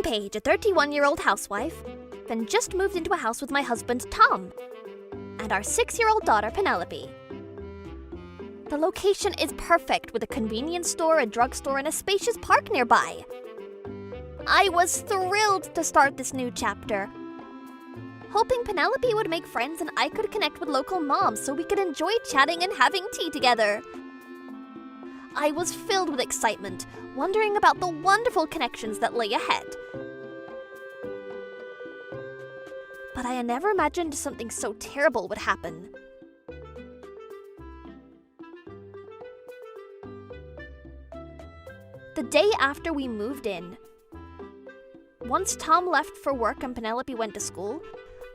Paige, a 31-year-old housewife, and just moved into a house with my husband, Tom, and our 6-year-old daughter, Penelope. The location is perfect, with a convenience store, a drugstore, and a spacious park nearby. I was thrilled to start this new chapter, hoping Penelope would make friends and I could connect with local moms so we could enjoy chatting and having tea together. I was filled with excitement, wondering about the wonderful connections that lay ahead. But I had never imagined something so terrible would happen. The day after we moved in, once Tom left for work and Penelope went to school,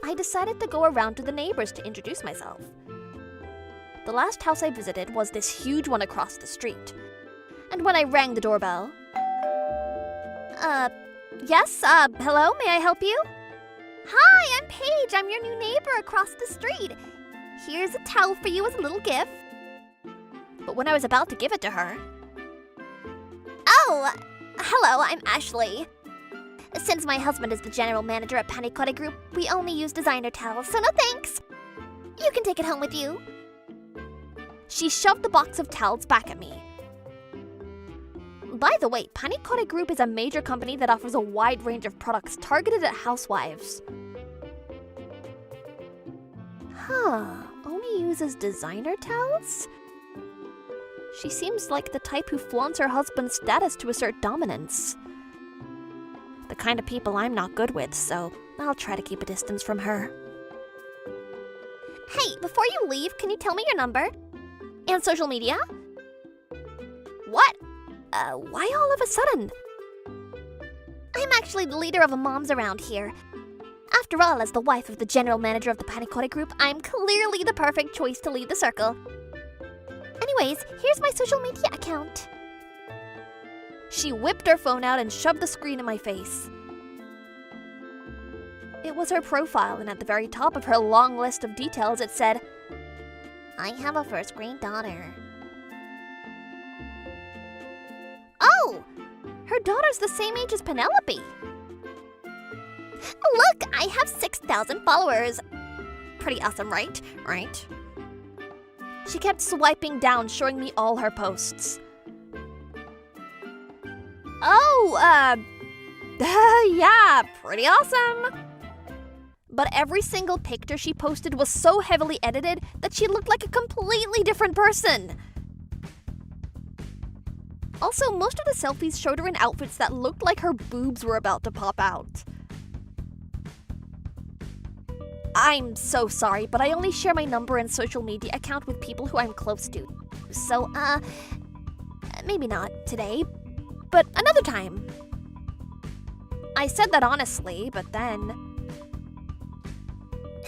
I decided to go around to the neighbors to introduce myself. The last house I visited was this huge one across the street. And when I rang the doorbell... Yes, hello, may I help you? Hi, I'm Paige, I'm your new neighbor across the street. Here's a towel for you as a little gift. But when I was about to give it to her... Oh, hello, I'm Ashley. Since my husband is the general manager at Fabricated Group, we only use designer towels, so no thanks. You can take it home with you. She shoved the box of towels back at me. By the way, Fabricated Group is a major company that offers a wide range of products targeted at housewives. Only uses designer towels? She seems like the type who flaunts her husband's status to assert dominance. The kind of people I'm not good with, so I'll try to keep a distance from her. Hey, before you leave, can you tell me your number? And social media? What? Why all of a sudden? I'm actually the leader of a moms around here. After all, as the wife of the general manager of the Fabricated Group, I'm clearly the perfect choice to lead the circle. Anyways, here's my social media account. She whipped her phone out and shoved the screen in my face. It was her profile, and at the very top of her long list of details it said, I have a first-grade daughter. Oh! Her daughter's the same age as Penelope. Look, I have 6,000 followers. Pretty awesome, right? Right? She kept swiping down, showing me all her posts. Oh, yeah, pretty awesome. But every single picture she posted was so heavily edited that she looked like a completely different person. Also, most of the selfies showed her in outfits that looked like her boobs were about to pop out. I'm so sorry, but I only share my number and social media account with people who I'm close to. So, maybe not today, but another time. I said that honestly, but then...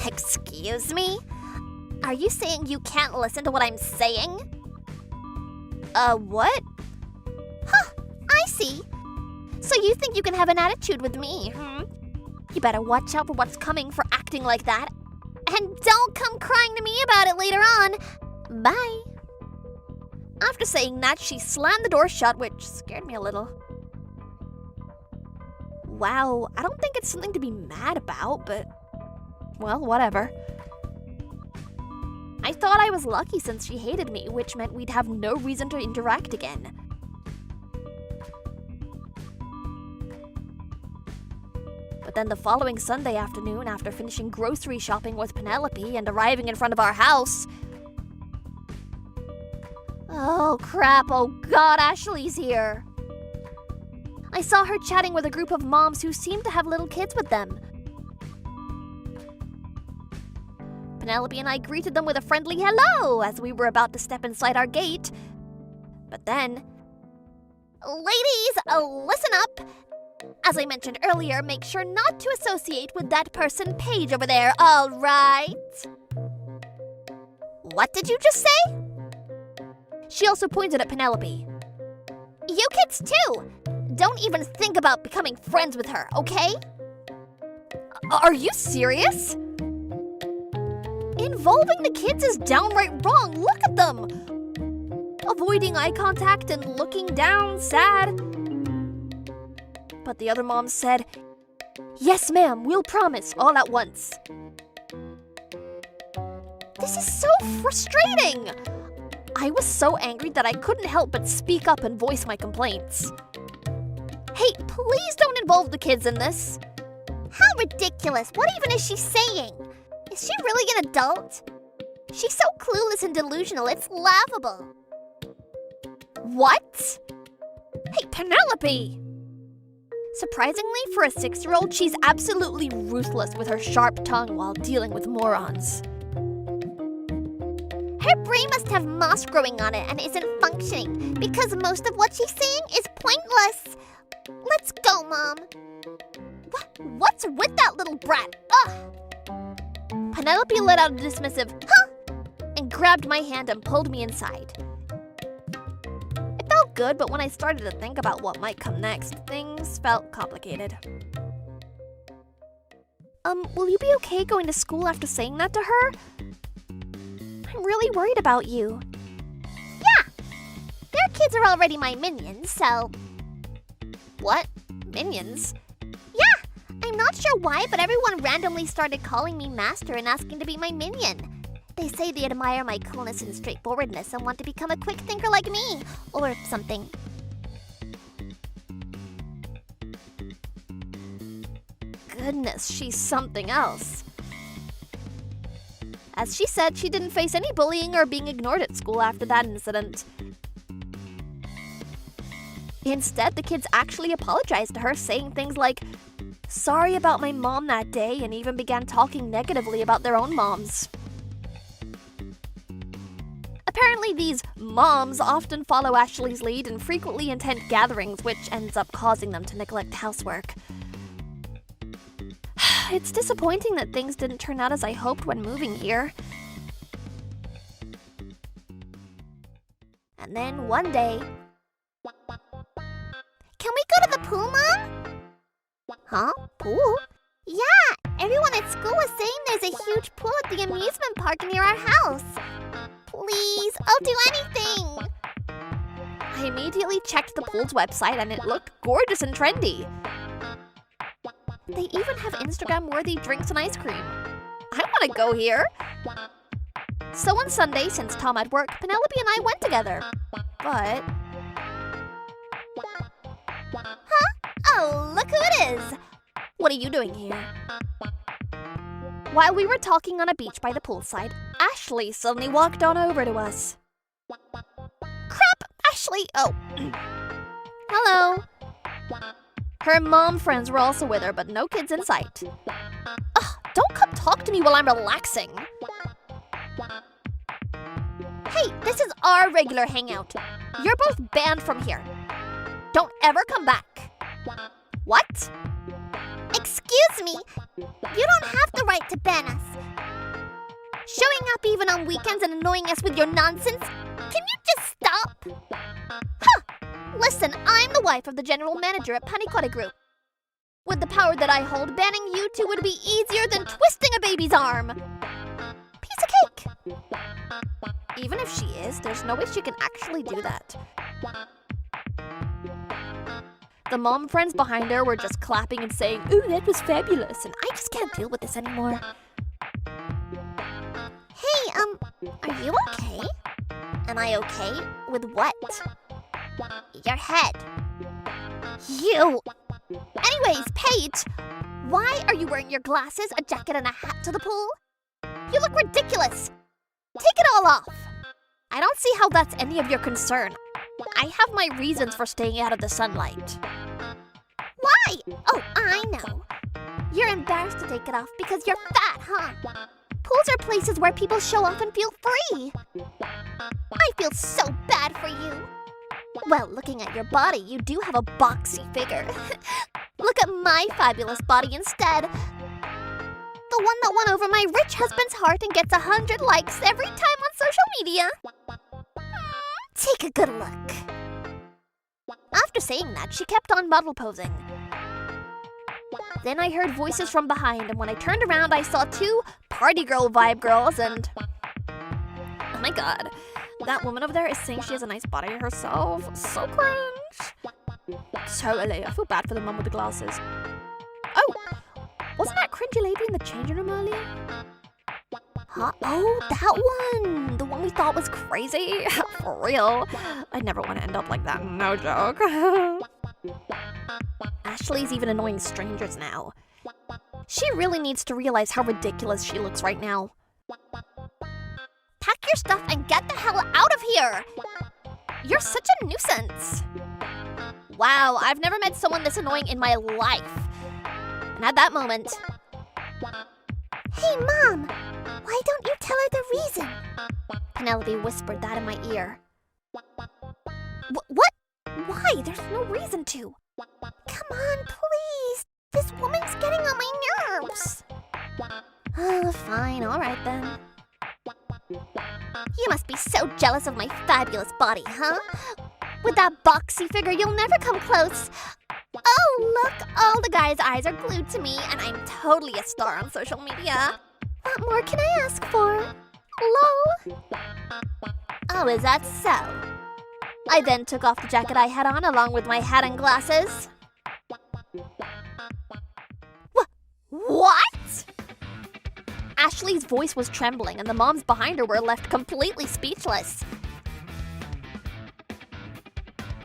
Excuse me? Are you saying you can't listen to what I'm saying? What? Huh, I see. So you think you can have an attitude with me, hmm? You better watch out for what's coming for acting like that. And don't come crying to me about it later on. Bye. After saying that, she slammed the door shut, which scared me a little. Wow, I don't think it's something to be mad about, but... well, whatever. I thought I was lucky since she hated me, which meant we'd have no reason to interact again. But then the following Sunday afternoon, after finishing grocery shopping with Penelope and arriving in front of our house... Oh crap, oh god, Ashley's here! I saw her chatting with a group of moms who seemed to have little kids with them. Penelope and I greeted them with a friendly hello as we were about to step inside our gate. But then... Ladies, listen up! As I mentioned earlier, make sure not to associate with that person Paige over there, alright? What did you just say? She also pointed at Penelope. You kids too! Don't even think about becoming friends with her, okay? Are you serious? Involving the kids is downright wrong. Look at them! Avoiding eye contact and looking down, sad. but the other moms said, "Yes, ma'am, we'll promise," all at once. This is so frustrating! I was so angry that I couldn't help but speak up and voice my complaints. Hey, please don't involve the kids in this. How ridiculous! What even is she saying? Is she really an adult? She's so clueless and delusional, it's laughable. What? Hey, Penelope! Surprisingly, for a 6-year-old, she's absolutely ruthless with her sharp tongue while dealing with morons. Her brain must have moss growing on it and isn't functioning because most of what she's saying is pointless. Let's go, Mom. What's with that little brat? Ugh! Penelope let out a dismissive, "Huh?" and grabbed my hand and pulled me inside. It felt good, but when I started to think about what might come next, things felt complicated. Will you be okay going to school after saying that to her? I'm really worried about you. Yeah! Their kids are already my minions, so... What? Minions? Yeah! I'm not sure why, but everyone randomly started calling me master and asking to be my minion. They say they admire my coolness and straightforwardness and want to become a quick thinker like me, or something. Goodness, she's something else. As she said, she didn't face any bullying or being ignored at school after that incident. Instead, the kids actually apologized to her, saying things like, "Sorry about my mom that day," and even began talking negatively about their own moms. Apparently, these moms often follow Ashley's lead and frequently attend gatherings, which ends up causing them to neglect housework. It's disappointing that things didn't turn out as I hoped when moving here. And then one day... Can we go to the pool, Mom? Huh? Pool? Yeah, everyone at school was saying there's a huge pool at the amusement park near our house. Please, I'll do anything. I immediately checked the pool's website and it looked gorgeous and trendy. They even have Instagram-worthy drinks and ice cream. I want to go here. So on Sunday, since Tom had work, Penelope and I went together. But... Huh? Oh, look who it is! What are you doing here? While we were talking on a beach by the poolside, Ashley suddenly walked on over to us. Crap! Ashley! Oh. Hello. Her mom friends were also with her, but no kids in sight. Ugh, don't come talk to me while I'm relaxing. Hey, this is our regular hangout. You're both banned from here. Don't ever come back. What? Excuse me, you don't have the right to ban us. Showing up even on weekends and annoying us with your nonsense? Can you just stop? Huh! Listen, I'm the wife of the general manager at Panikore Group. With the power that I hold, banning you two would be easier than twisting a baby's arm. Piece of cake. Even if she is, there's no way she can actually do that. The mom friends behind her were just clapping and saying, "Ooh, that was fabulous," and I just can't deal with this anymore. Hey, are you okay? Am I okay? With what? Your head. You! Anyways, Paige, why are you wearing your glasses, a jacket, and a hat to the pool? You look ridiculous! Take it all off! I don't see how that's any of your concern. I have my reasons for staying out of the sunlight. Why? Oh, I know. You're embarrassed to take it off because you're fat, huh? Pools are places where people show off and feel free. I feel so bad for you. Well, looking at your body, you do have a boxy figure. Look at my fabulous body instead. The one that won over my rich husband's heart and gets 100 likes every time on social media. Take a good look. After saying that, she kept on model posing. Then I heard voices from behind, and when I turned around, I saw two party girl vibe girls, and... Oh my god, that woman over there is saying she has a nice body herself. So cringe. Totally. I feel bad for the mum with the glasses. Oh, wasn't that cringy lady in the changing room earlier? Huh? Oh, that one! The one we thought was crazy? For real. I'd never want to end up like that, no joke. Ashley's even annoying strangers now. She really needs to realize how ridiculous she looks right now. Pack your stuff and get the hell out of here! You're such a nuisance. Wow, I've never met someone this annoying in my life. And at that moment... Hey, Mom! Why don't you tell her the reason? Penelope whispered that in my ear. What? Why? There's no reason to. Come on, please. This woman's getting on my nerves. Oh, fine. All right, then. You must be so jealous of my fabulous body, huh? With that boxy figure, you'll never come close. Oh, look, all the guys' eyes are glued to me, and I'm totally a star on social media. What more can I ask for? Hello? Oh, is that so? I then took off the jacket I had on, along with my hat and glasses. What? Ashley's voice was trembling, and the moms behind her were left completely speechless.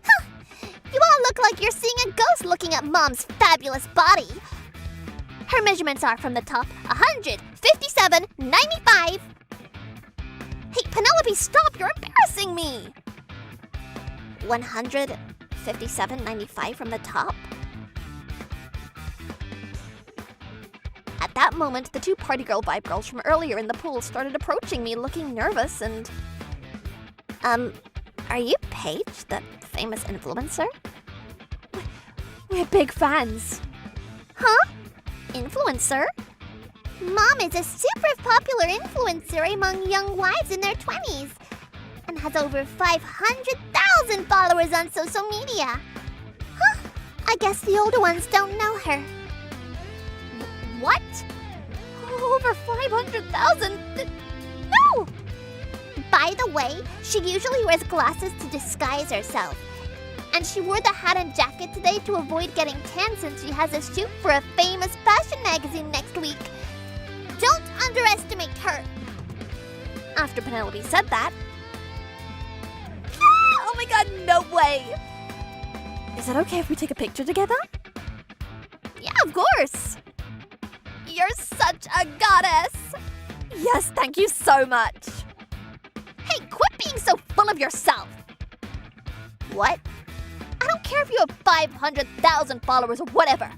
Huh! You all look like you're seeing a ghost looking at Mom's fabulous body. Her measurements are from the top 157, 95. Hey, Penelope, stop! You're embarrassing me! 157, 95 from the top? At that moment, the two party girl vibe girls from earlier in the pool started approaching me looking nervous and... Are you Paige, the famous influencer? We're big fans. Huh? Influencer? Mom is a super popular influencer among young wives in their 20s and has over 500,000 followers on social media. Huh? I guess the older ones don't know her. What? Over 500,000? No! By the way, she usually wears glasses to disguise herself. And she wore the hat and jacket today to avoid getting tan since she has a shoot for a famous fashion magazine next week. Don't underestimate her. After Penelope said that... Oh my god, no way! Is it okay if we take a picture together? Yeah, of course. You're such a goddess. Yes, thank you so much. Hey, quit being so full of yourself. What? I don't care if you have 500,000 followers or whatever.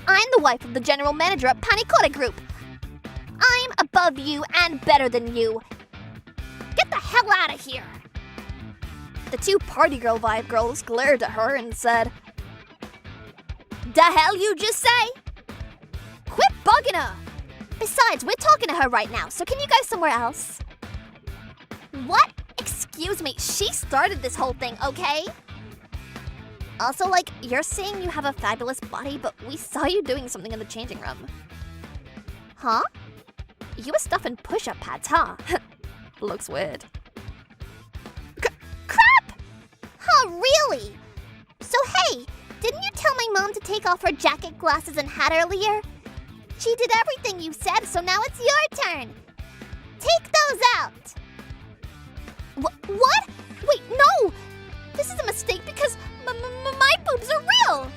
I'm the wife of the general manager at Fabricated Group. I'm above you and better than you. Get the hell out of here. The two party girl vibe girls glared at her and said, "The hell you just say? Quit bugging her. Besides, we're talking to her right now, so can you go somewhere else?" What? Excuse me, she started this whole thing, okay? Also, you're saying you have a fabulous body, but we saw you doing something in the changing room. Huh? You were stuffing push-up pads, huh? Looks weird. Crap! Huh, really? So hey, didn't you tell my mom to take off her jacket, glasses, and hat earlier? She did everything you said, so now it's your turn. Take those out. What? Wait, no! This is a mistake because my boobs are real!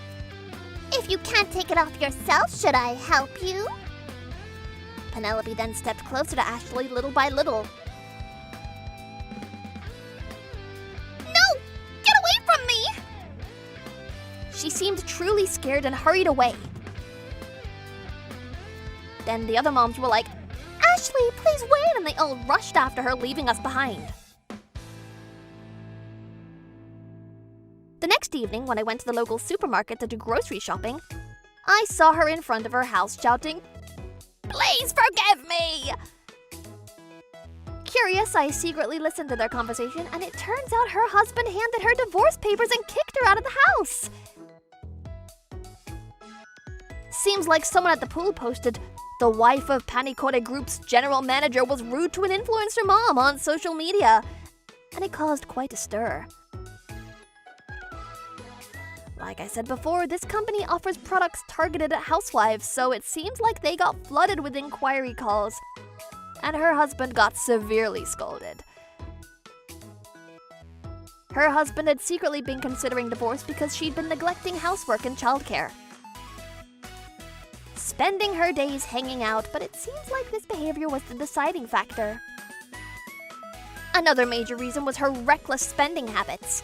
If you can't take it off yourself, should I help you? Penelope then stepped closer to Ashley little by little. No! Get away from me! She seemed truly scared and hurried away. Then the other moms were like, "Ashley, please wait," and they all rushed after her, leaving us behind. The next evening, when I went to the local supermarket to do grocery shopping, I saw her in front of her house shouting, "Please forgive me!" Curious, I secretly listened to their conversation, and it turns out her husband handed her divorce papers and kicked her out of the house. Seems like someone at the pool posted, "The wife of Fabricated Group's general manager was rude to an influencer mom on social media," and it caused quite a stir. Like I said before, this company offers products targeted at housewives, so it seems like they got flooded with inquiry calls. And her husband got severely scolded. Her husband had secretly been considering divorce because she'd been neglecting housework and childcare. Spending her days hanging out, but it seems like this behavior was the deciding factor. Another major reason was her reckless spending habits.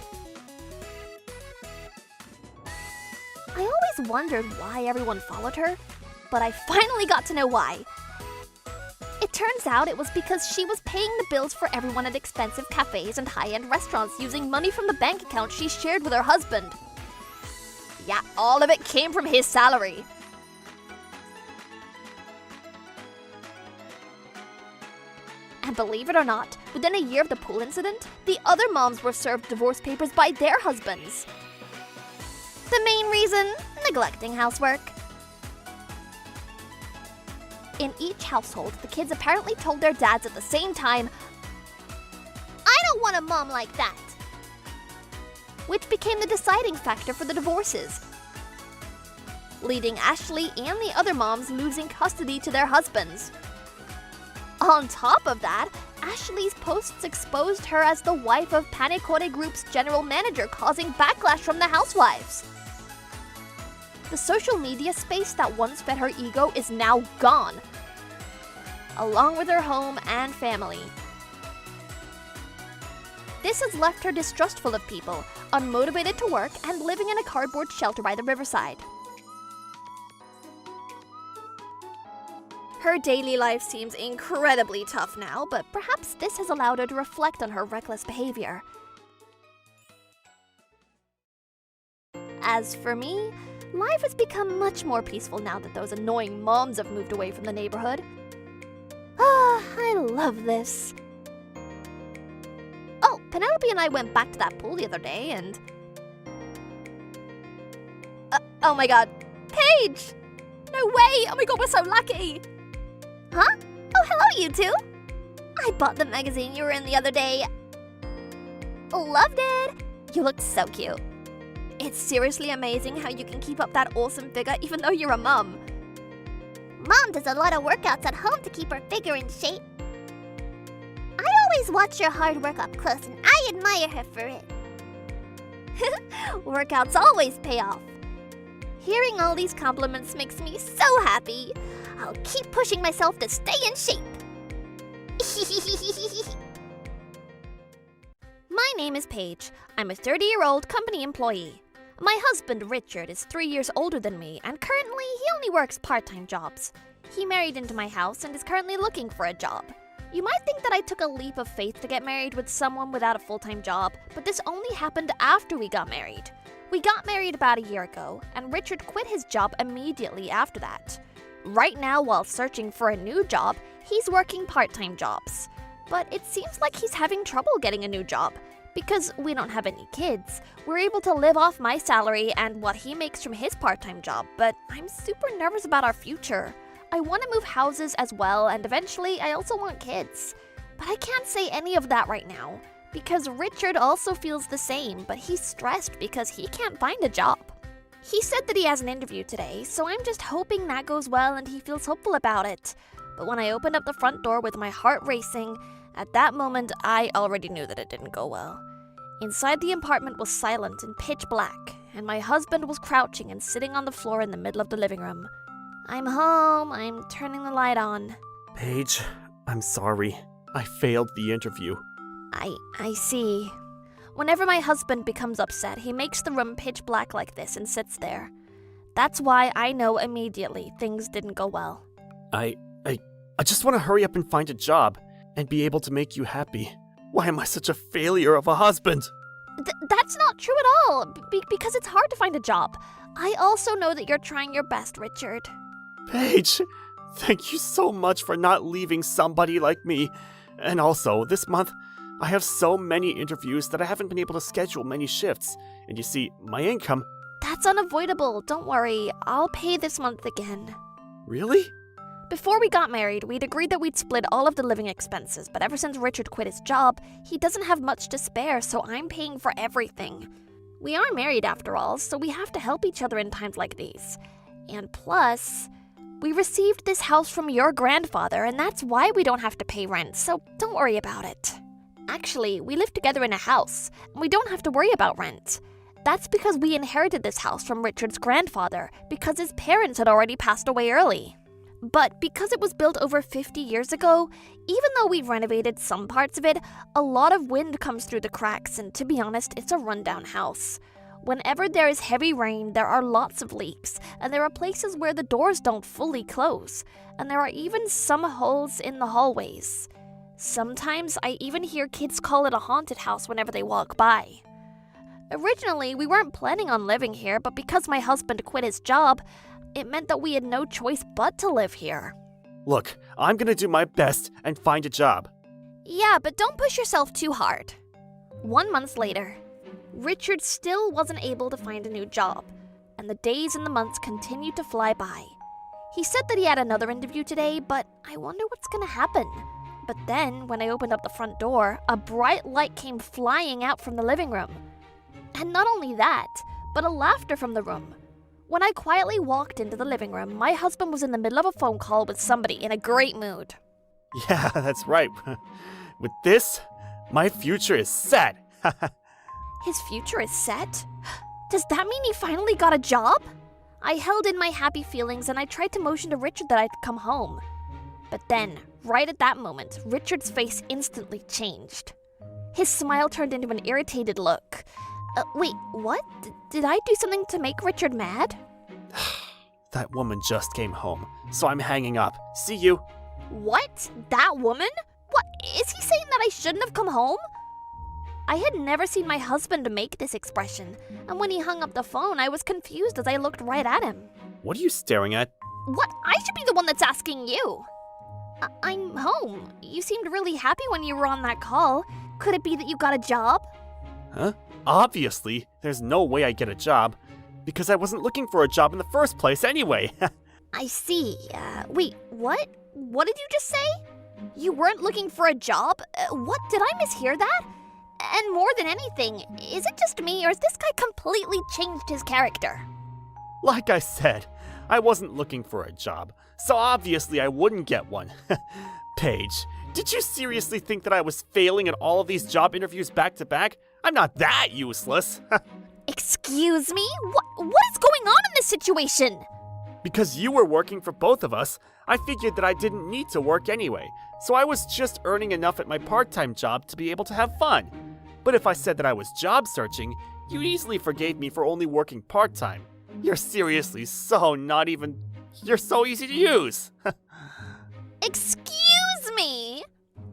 I always wondered why everyone followed her, but I finally got to know why. It turns out it was because she was paying the bills for everyone at expensive cafes and high-end restaurants using money from the bank account she shared with her husband. Yeah, all of it came from his salary. And believe it or not, within a year of the pool incident, the other moms were served divorce papers by their husbands. The main reason? Neglecting housework. In each household, the kids apparently told their dads at the same time, I don't want a mom like that. Which became the deciding factor for the divorces, leading Ashley and the other moms losing custody to their husbands. On top of that, Ashley's posts exposed her as the wife of Panicote Group's general manager, causing backlash from the housewives. The social media space that once fed her ego is now gone, along with her home and family. This has left her distrustful of people, unmotivated to work, and living in a cardboard shelter by the riverside. Her daily life seems incredibly tough now, but perhaps this has allowed her to reflect on her reckless behavior. As for me, life has become much more peaceful now that those annoying moms have moved away from the neighborhood. I love this. Oh, Penelope and I went back to that pool the other day and... oh my god, Paige! No way! Oh my god, we're so lucky! Huh? Oh, hello, you two. I bought the magazine you were in the other day. Loved it. You look so cute. It's seriously amazing how you can keep up that awesome figure even though you're a mum. Mom does a lot of workouts at home to keep her figure in shape. I always watch her hard work up close and I admire her for it. Workouts always pay off. Hearing all these compliments makes me so happy. I'll keep pushing myself to stay in shape. My name is Paige. I'm a 30-year-old company employee. My husband, Richard, is 3 years older than me, and currently he only works part-time jobs. He married into my house and is currently looking for a job. You might think that I took a leap of faith to get married with someone without a full-time job, but this only happened after we got married. We got married about a year ago, and Richard quit his job immediately after that. Right now, while searching for a new job, he's working part-time jobs. But it seems like he's having trouble getting a new job. Because we don't have any kids, we're able to live off my salary and what he makes from his part-time job, but I'm super nervous about our future. I want to move houses as well, and eventually I also want kids. But I can't say any of that right now, because Richard also feels the same, but he's stressed because he can't find a job. He said that he has an interview today, so I'm just hoping that goes well and he feels hopeful about it. But when I opened up the front door with my heart racing, at that moment I already knew that it didn't go well. Inside the apartment was silent and pitch black, and my husband was crouching and sitting on the floor in the middle of the living room. I'm home, I'm turning the light on. Paige, I'm sorry. I failed the interview. I see. Whenever my husband becomes upset, he makes the room pitch black like this and sits there. That's why I know immediately things didn't go well. I just want to hurry up and find a job and be able to make you happy. Why am I such a failure of a husband? That's not true at all, because it's hard to find a job. I also know that you're trying your best, Richard. Paige, thank you so much for not leaving somebody like me. And also, this month, I have so many interviews that I haven't been able to schedule many shifts. And you see, my income... That's unavoidable, don't worry. I'll pay this month again. Really? Before we got married, we'd agreed that we'd split all of the living expenses, but ever since Richard quit his job, he doesn't have much to spare, so I'm paying for everything. We are married after all, so we have to help each other in times like these. And plus, we received this house from your grandfather, and that's why we don't have to pay rent, so don't worry about it. Actually, we live together in a house, and we don't have to worry about rent. That's because we inherited this house from Richard's grandfather, because his parents had already passed away early. But because it was built over 50 years ago, even though we renovated some parts of it, a lot of wind comes through the cracks, and to be honest, it's a rundown house. Whenever there is heavy rain, there are lots of leaks, and there are places where the doors don't fully close, and there are even some holes in the hallways. Sometimes I even hear kids call it a haunted house whenever they walk by. Originally, we weren't planning on living here, but because my husband quit his job, it meant that we had no choice but to live here. Look, I'm gonna do my best and find a job. Yeah, but don't push yourself too hard. 1 month later, Richard still wasn't able to find a new job, and the days and the months continued to fly by. He said that he had another interview today, but I wonder what's gonna happen. But then, when I opened up the front door, a bright light came flying out from the living room. And not only that, but a laughter from the room. When I quietly walked into the living room, my husband was in the middle of a phone call with somebody in a great mood. Yeah, that's right. With this, my future is set. His future is set? Does that mean he finally got a job? I held in my happy feelings and I tried to motion to Richard that I'd come home. But then, right at that moment, Richard's face instantly changed. His smile turned into an irritated look. Wait, what? Did I do something to make Richard mad? That woman just came home, so I'm hanging up. See you. What? That woman? What? Is he saying that I shouldn't have come home? I had never seen my husband make this expression, and when he hung up the phone, I was confused as I looked right at him. What are you staring at? What? I should be the one that's asking you. I'm home. You seemed really happy when you were on that call. Could it be that you got a job? Huh? Obviously, there's no way I'd get a job, because I wasn't looking for a job in the first place anyway. I see. Wait, what? What did you just say? You weren't looking for a job? What? Did I mishear that? And more than anything, is it just me, or has this guy completely changed his character? Like I said, I wasn't looking for a job, so obviously I wouldn't get one. Paige, did you seriously think that I was failing at all of these job interviews back to back? I'm not that useless. Excuse me? What is going on in this situation? Because you were working for both of us, I figured that I didn't need to work anyway, so I was just earning enough at my part-time job to be able to have fun. But if I said that I was job searching, you easily forgave me for only working part-time. You're seriously you're so easy to use. Excuse me?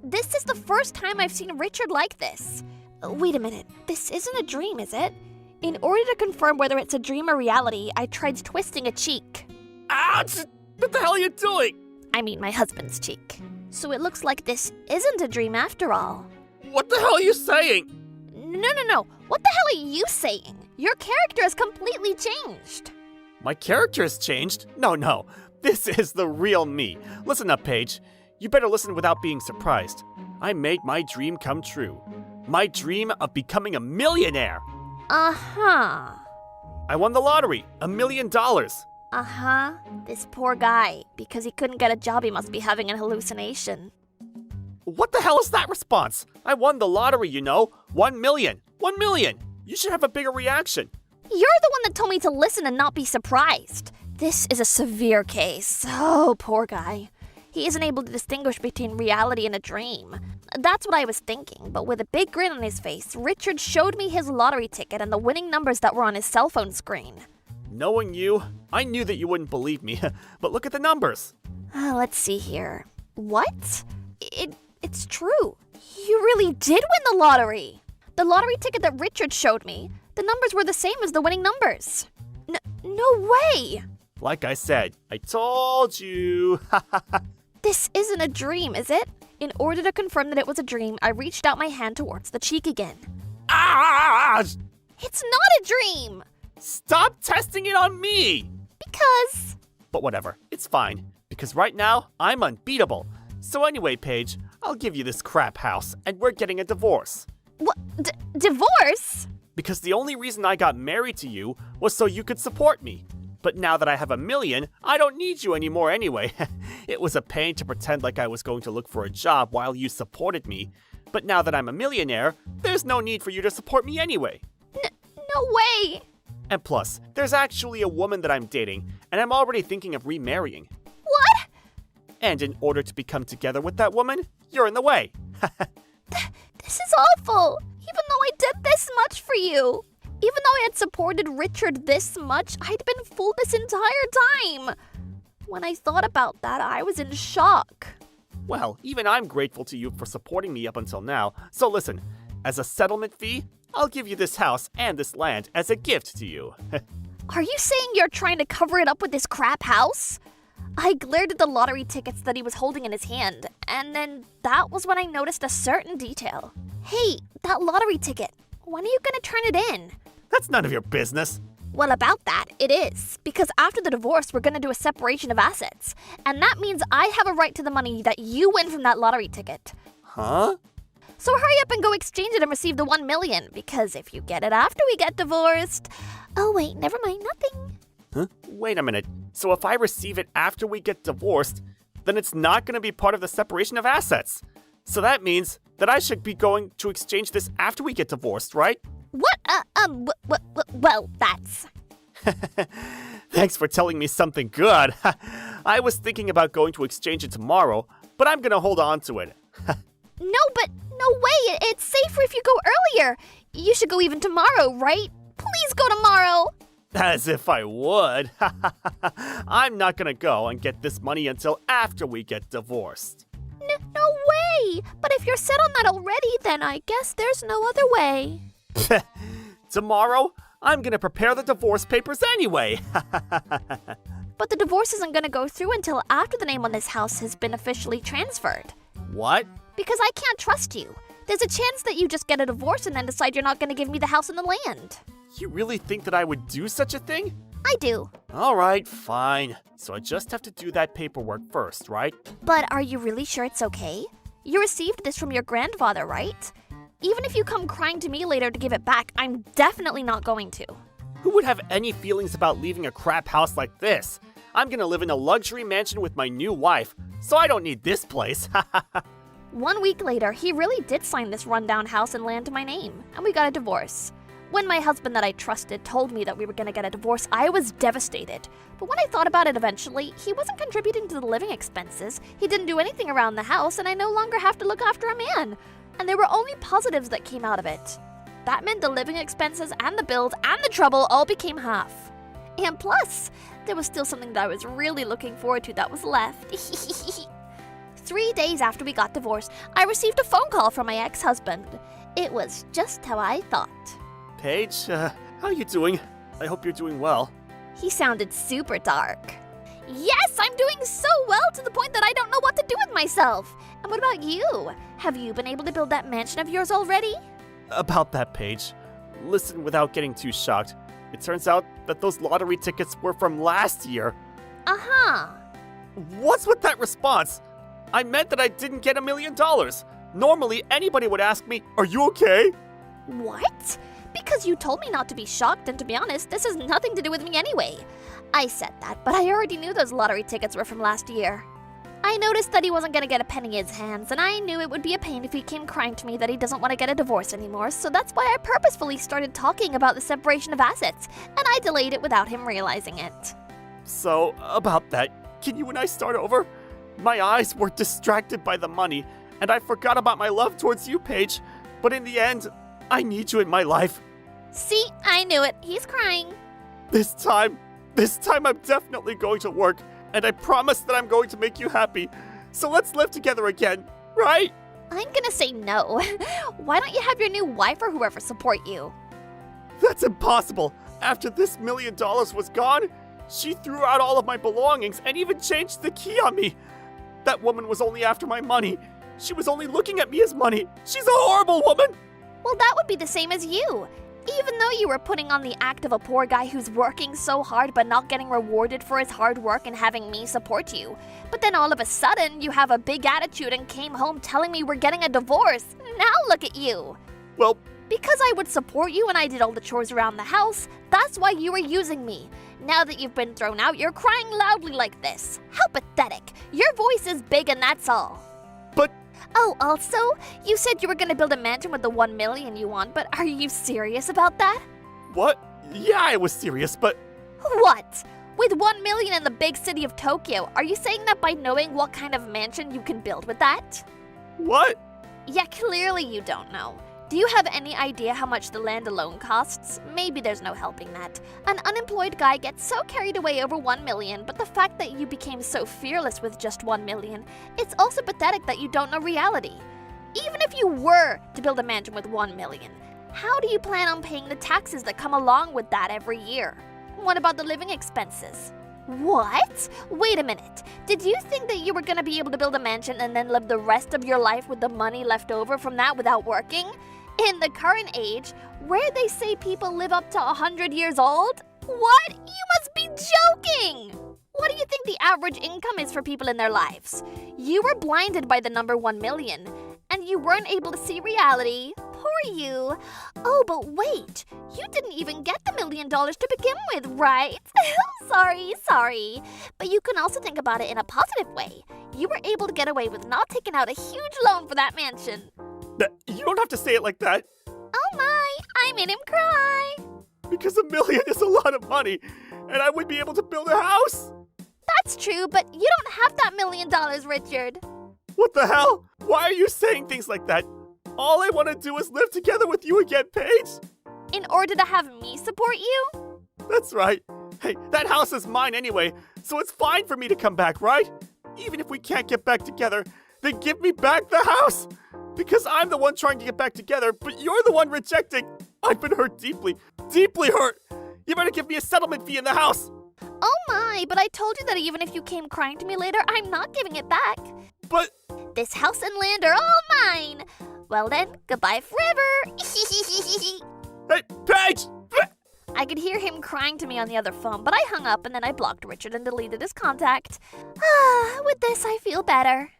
This is the first time I've seen Richard like this. Wait a minute, this isn't a dream, is it? In order to confirm whether it's a dream or reality, I tried twisting a cheek. Ouch! What the hell are you doing? I mean my husband's cheek. So it looks like this isn't a dream after all. What the hell are you saying? No. What the hell are you saying? Your character has completely changed. My character has changed? No. This is the real me. Listen up, Paige. You better listen without being surprised. I made my dream come true. My dream of becoming a millionaire. Uh-huh. I won the lottery, $1 million. Uh-huh. This poor guy. Because he couldn't get a job, he must be having an hallucination. What the hell is that response? I won the lottery, you know. 1 million. 1 million. You should have a bigger reaction. You're the one that told me to listen and not be surprised. This is a severe case. Oh, poor guy. He isn't able to distinguish between reality and a dream. That's what I was thinking, but with a big grin on his face, Richard showed me his lottery ticket and the winning numbers that were on his cell phone screen. Knowing you, I knew that you wouldn't believe me, but look at the numbers. Let's see here. What? It's true. You really did win the lottery. The lottery ticket that Richard showed me, the numbers were the same as the winning numbers. No way! Like I said, I told you. This isn't a dream, is it? In order to confirm that it was a dream, I reached out my hand towards the cheek again. Ah! It's not a dream! Stop testing it on me! Because... But whatever, it's fine. Because right now, I'm unbeatable. So anyway, Paige, I'll give you this crap house, and we're getting a divorce. What? Divorce? Because the only reason I got married to you was so you could support me. But now that I have $1 million, I don't need you anymore anyway. It was a pain to pretend like I was going to look for a job while you supported me. But now that I'm a millionaire, there's no need for you to support me anyway. No way! And plus, there's actually a woman that I'm dating, and I'm already thinking of remarrying. What? And in order to become together with that woman, you're in the way. This is awful! Even though I did this much for you! Even though I had supported Richard this much, I'd been fooled this entire time! When I thought about that, I was in shock. Well, even I'm grateful to you for supporting me up until now. So listen, as a settlement fee, I'll give you this house and this land as a gift to you. Are you saying you're trying to cover it up with this crap house? I glared at the lottery tickets that he was holding in his hand, and then that was when I noticed a certain detail. Hey, that lottery ticket. When are you gonna turn it in? That's none of your business. Well, about that, it is. Because after the divorce, we're gonna do a separation of assets. And that means I have a right to the money that you win from that lottery ticket. Huh? So hurry up and go exchange it and receive the $1 million. Because if you get it after we get divorced... Oh wait, never mind, nothing. Huh? Wait a minute. So if I receive it after we get divorced, then it's not going to be part of the separation of assets. So that means that I should be going to exchange this after we get divorced, right? What? Well, that's... Thanks for telling me something good. I was thinking about going to exchange it tomorrow, but I'm going to hold on to it. No, but no way. It's safer if you go earlier. You should go even tomorrow, right? Please go tomorrow. As if I would. I'm not going to go and get this money until after we get divorced. No way. But if you're set on that already, then I guess there's no other way. Tomorrow, I'm going to prepare the divorce papers anyway. But the divorce isn't going to go through until after the name on this house has been officially transferred. What? Because I can't trust you. There's a chance that you just get a divorce and then decide you're not going to give me the house and the land. You really think that I would do such a thing? I do. All right, fine. So I just have to do that paperwork first, right? But are you really sure it's okay? You received this from your grandfather, right? Even if you come crying to me later to give it back, I'm definitely not going to. Who would have any feelings about leaving a crap house like this? I'm gonna live in a luxury mansion with my new wife, so I don't need this place. 1 week later, he really did sign this rundown house and land to my name, and we got a divorce. When my husband that I trusted told me that we were going to get a divorce, I was devastated. But when I thought about it eventually, he wasn't contributing to the living expenses, he didn't do anything around the house, and I no longer have to look after a man. And there were only positives that came out of it. That meant the living expenses and the bills and the trouble all became half. And plus, there was still something that I was really looking forward to that was left. 3 days after we got divorced, I received a phone call from my ex-husband. It was just how I thought. Paige, how you doing? I hope you're doing well. He sounded super dark. Yes, I'm doing so well to the point that I don't know what to do with myself. And what about you? Have you been able to build that mansion of yours already? About that, Paige. Listen, without getting too shocked, it turns out that those lottery tickets were from last year. Uh-huh. What's with that response? I meant that I didn't get $1 million. Normally, anybody would ask me, "Are you okay?" What? Because you told me not to be shocked, and to be honest, this has nothing to do with me anyway. I said that, but I already knew those lottery tickets were from last year. I noticed that he wasn't going to get a penny in his hands, and I knew it would be a pain if he came crying to me that he doesn't want to get a divorce anymore, so that's why I purposefully started talking about the separation of assets, and I delayed it without him realizing it. So, about that, can you and I start over? My eyes were distracted by the money, and I forgot about my love towards you, Paige. But in the end, I need you in my life. See, I knew it. He's crying. This time I'm definitely going to work, and I promise that I'm going to make you happy. So let's live together again, right? I'm gonna say no. Why don't you have your new wife or whoever support you? That's impossible. After this $1 million was gone, she threw out all of my belongings and even changed the key on me. That woman was only after my money. She was only looking at me as money. She's a horrible woman. Well, that would be the same as you. Even though you were putting on the act of a poor guy who's working so hard but not getting rewarded for his hard work and having me support you. But then all of a sudden, you have a big attitude and came home telling me we're getting a divorce. Now look at you. Well, Because I would support you and I did all the chores around the house, that's why you were using me. Now that you've been thrown out, you're crying loudly like this. How pathetic. Your voice is big and that's all. But Oh, also, you said you were gonna build a mansion with the 1 million you want, but are you serious about that? what? Yeah, I was serious, but What? With 1 million in the big city of Tokyo, are you saying that by knowing what kind of mansion you can build with that? what? Yeah, clearly you don't know. Do you have any idea how much the land alone costs? Maybe there's no helping that. An unemployed guy gets so carried away over 1 million, but the fact that you became so fearless with just 1 million, it's also pathetic that you don't know reality. Even if you were to build a mansion with 1 million, how do you plan on paying the taxes that come along with that every year? What about the living expenses? What? Wait a minute. Did you think that you were gonna be able to build a mansion and then live the rest of your life with the money left over from that without working? In the current age, where they say people live up to 100 years old? What? You must be joking! What do you think the average income is for people in their lives? You were blinded by the number 1 million, and you weren't able to see reality. Poor you. Oh, but wait. You didn't even get the $1 million to begin with, right? Sorry. But you can also think about it in a positive way. You were able to get away with not taking out a huge loan for that mansion. You don't have to say it like that, Oh my, I made him cry. because $1 million is a lot of money, and I would be able to build a house. That's true, but you don't have that $1 million, Richard. What the hell? Why are you saying things like that? All I want to do is live together with you again, Paige. In order to have me support you? That's right. Hey, that house is mine anyway, so it's fine for me to come back, right? Even if we can't get back together, then give me back the house. Because I'm the one trying to get back together, but you're the one rejecting. I've been hurt deeply hurt. You better give me a settlement fee in the house. Oh my, but I told you that even if you came crying to me later, I'm not giving it back. But This house and land are all mine. Well then, goodbye forever. hey, Paige! I could hear him crying to me on the other phone, but I hung up and then I blocked Richard and deleted his contact. With this, I feel better.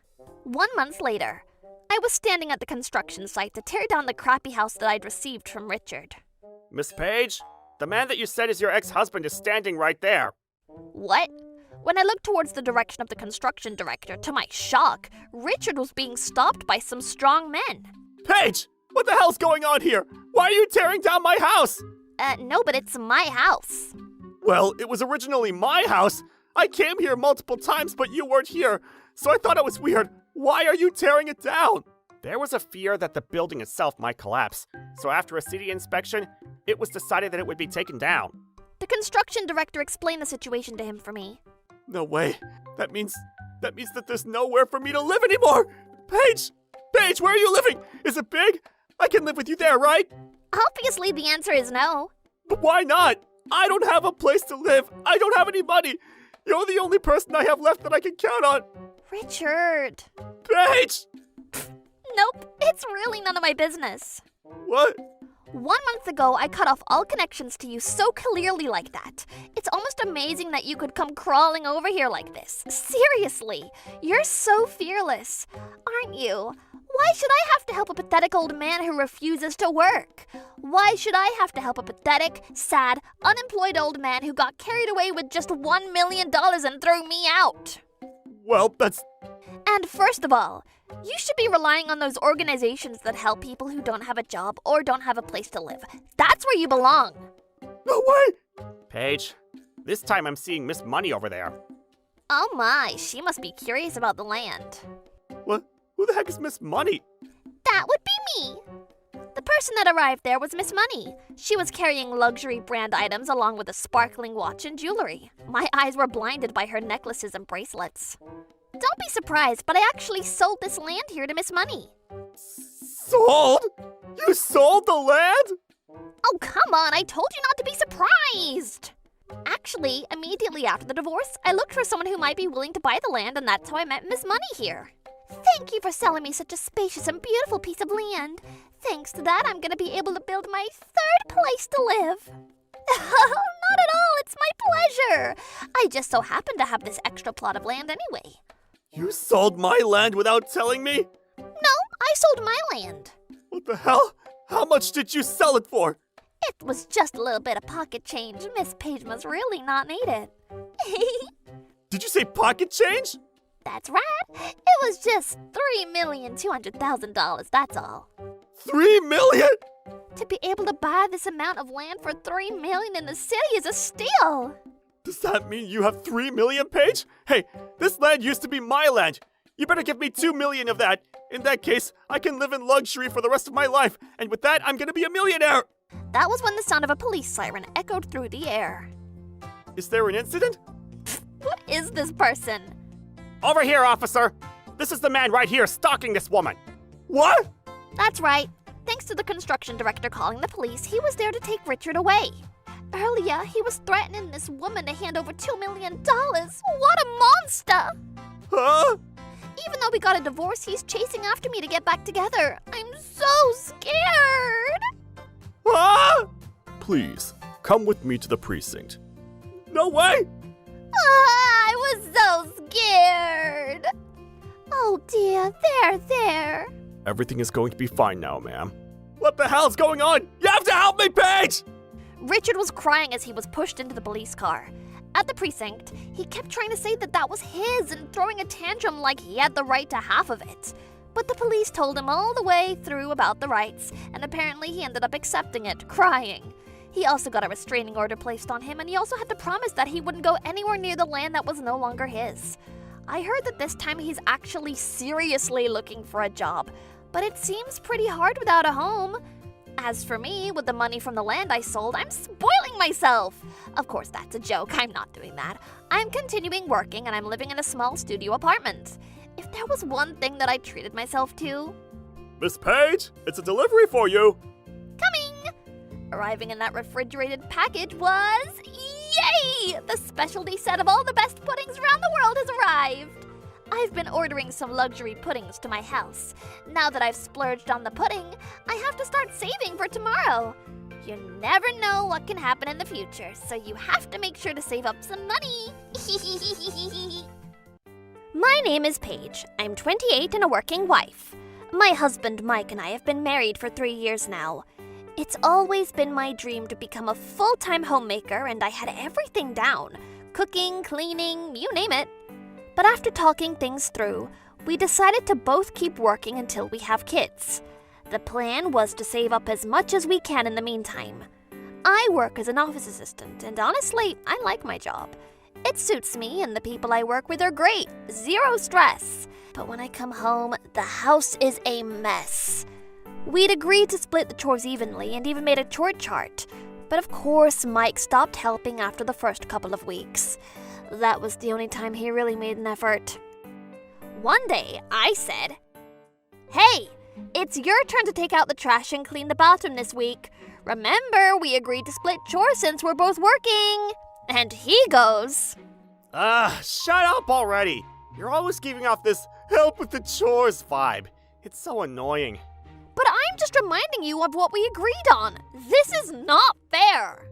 1 month later, I was standing at the construction site to tear down the crappy house that I'd received from Richard. Miss Paige, the man that you said is your ex-husband is standing right there. What? When I looked towards the direction of the construction director, to my shock, Richard was being stopped by some strong men. Paige! What the hell's going on here? Why are you tearing down my house? No, but it's my house. Well, it was originally my house. I came here multiple times, but you weren't here, so I thought it was weird. Why are you tearing it down? There was a fear that the building itself might collapse, so after a city inspection, it was decided that it would be taken down. The construction director explained the situation to him for me. No way. That means that there's nowhere for me to live anymore. Paige! Paige, where are you living? Is it big? I can live with you there, right? Obviously, the answer is no. But why not? I don't have a place to live. I don't have any money. You're the only person I have left that I can count on. Richard. Paige! Nope, it's really none of my business. What? 1 month ago, I cut off all connections to you so clearly like that. It's almost amazing that you could come crawling over here like this. Seriously, you're so fearless, aren't you? Why should I have to help a pathetic old man who refuses to work? Why should I have to help a pathetic, sad, unemployed old man who got carried away with just $1 million and threw me out? Well, that's... And first of all, you should be relying on those organizations that help people who don't have a job or don't have a place to live. That's where you belong. No way! Paige, this time I'm seeing Miss Money over there. Oh my, she must be curious about the land. What? Who the heck is Miss Money? That would be me. The person that arrived there was Miss Money. She was carrying luxury brand items along with a sparkling watch and jewelry. My eyes were blinded by her necklaces and bracelets. Don't be surprised, but I actually sold this land here to Miss Money. Sold? You sold the land? Oh, come on, I told you not to be surprised. Actually, immediately after the divorce, I looked for someone who might be willing to buy the land, and that's how I met Miss Money here. Thank you for selling me such a spacious and beautiful piece of land. Thanks to that, I'm going to be able to build my third place to live. Not at all, it's my pleasure. I just so happen to have this extra plot of land anyway. You sold my land without telling me? No, I sold my land. What the hell? How much did you sell it for? It was just a little bit of pocket change. Miss Page must really not need it. Did you say pocket change? That's right. It was just $3,200,000, that's all. $3 million? To be able to buy this amount of land for $3 million in the city is a steal. Does that mean you have $3 million, Paige? Hey, this land used to be my land. You better give me $2 million of that. In that case, I can live in luxury for the rest of my life, and with that, I'm gonna be a millionaire. That was when the sound of a police siren echoed through the air. Is there an incident? Who is this person? Over here, officer. This is the man right here stalking this woman. What? That's right. Thanks to the construction director calling the police, he was there to take Richard away. Earlier, he was threatening this woman to hand over $2 million. What a monster! Huh? Even though we got a divorce, he's chasing after me to get back together. I'm so scared! Huh? Please, come with me to the precinct. No way! I was so scared! Oh dear, there. Everything is going to be fine now, ma'am. What the hell's going on? You have to help me, Paige! Richard was crying as he was pushed into the police car. At the precinct, he kept trying to say that was his and throwing a tantrum like he had the right to half of it. But the police told him all the way through about the rights, and apparently he ended up accepting it, crying. He also got a restraining order placed on him, and he also had to promise that he wouldn't go anywhere near the land that was no longer his. I heard that this time he's actually seriously looking for a job, but it seems pretty hard without a home. As for me, with the money from the land I sold, I'm spoiling myself. Of course, that's a joke. I'm not doing that. I'm continuing working, and I'm living in a small studio apartment. If there was one thing that I treated myself to... Miss Page, it's a delivery for you. Coming! Arriving in that refrigerated package was... Yay! The specialty set of all the best puddings around the world has arrived. I've been ordering some luxury puddings to my house. Now that I've splurged on the pudding, I have to start saving for tomorrow. You never know what can happen in the future, so you have to make sure to save up some money. My name is Paige. I'm 28 and a working wife. My husband Mike and I have been married for 3 years now. It's always been my dream to become a full-time homemaker, and I had everything down. Cooking, cleaning, you name it. But after talking things through, we decided to both keep working until we have kids. The plan was to save up as much as we can in the meantime. I work as an office assistant, and honestly, I like my job. It suits me, and the people I work with are great. Zero stress. But when I come home, the house is a mess. We'd agreed to split the chores evenly and even made a chore chart. But of course, Mike stopped helping after the first couple of weeks. That was the only time he really made an effort. One day, I said, "Hey, it's your turn to take out the trash and clean the bathroom this week. Remember, we agreed to split chores since we're both working." And he goes, Shut up already. You're always giving off this help with the chores vibe. It's so annoying. "But I'm just reminding you of what we agreed on. This is not fair."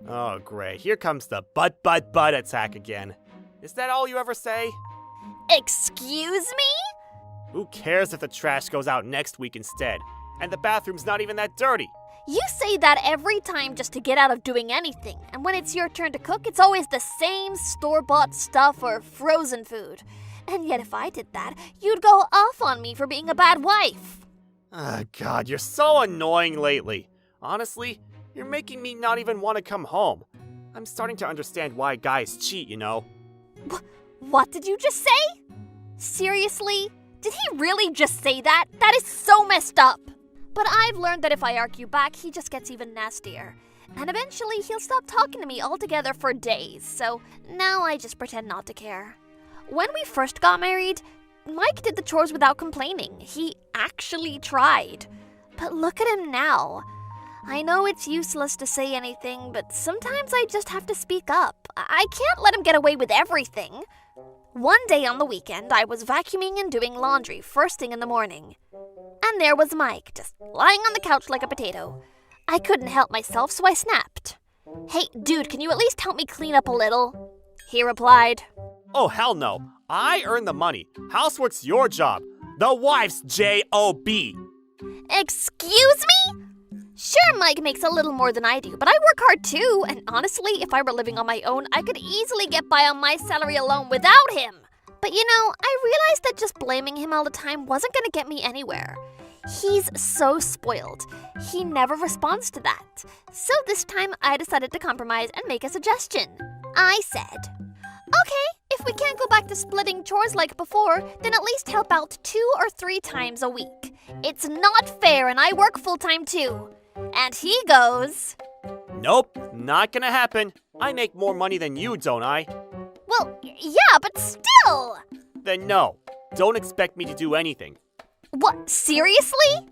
Oh, great. Here comes the but attack again. Is that all you ever say? Excuse me? Who cares if the trash goes out next week instead? And the bathroom's not even that dirty. You say that every time just to get out of doing anything, and when it's your turn to cook, it's always the same store-bought stuff or frozen food. And yet if I did that, you'd go off on me for being a bad wife. God, you're so annoying lately. Honestly, you're making me not even want to come home. I'm starting to understand why guys cheat, you know. What did you just say? Seriously? Did he really just say that? That is so messed up. But I've learned that if I argue back, he just gets even nastier. And eventually, he'll stop talking to me altogether for days, so now I just pretend not to care. When we first got married, Mike did the chores without complaining. He actually tried. But look at him now. I know it's useless to say anything, but sometimes I just have to speak up. I can't let him get away with everything. One day on the weekend, I was vacuuming and doing laundry first thing in the morning. And there was Mike, just lying on the couch like a potato. I couldn't help myself, so I snapped. "Hey, dude, can you at least help me clean up a little?" He replied, Oh, hell no. I earn the money. Housework's your job. The wife's J-O-B. "Excuse me? sure Mike makes a little more than I do, but I work hard too, and honestly, if I were living on my own, I could easily get by on my salary alone without him. But you know, I realized that just blaming him all the time wasn't gonna get me anywhere. He's so spoiled. He never responds to that. So this time, I decided to compromise and make a suggestion. I said, okay, if we can't go back to splitting chores like before, then at least help out 2 or 3 times a week. It's not fair and I work full-time too. And he goes, Nope, not gonna happen. I make more money than you, don't I? well, yeah, but still. Then no, don't expect me to do anything. What, seriously?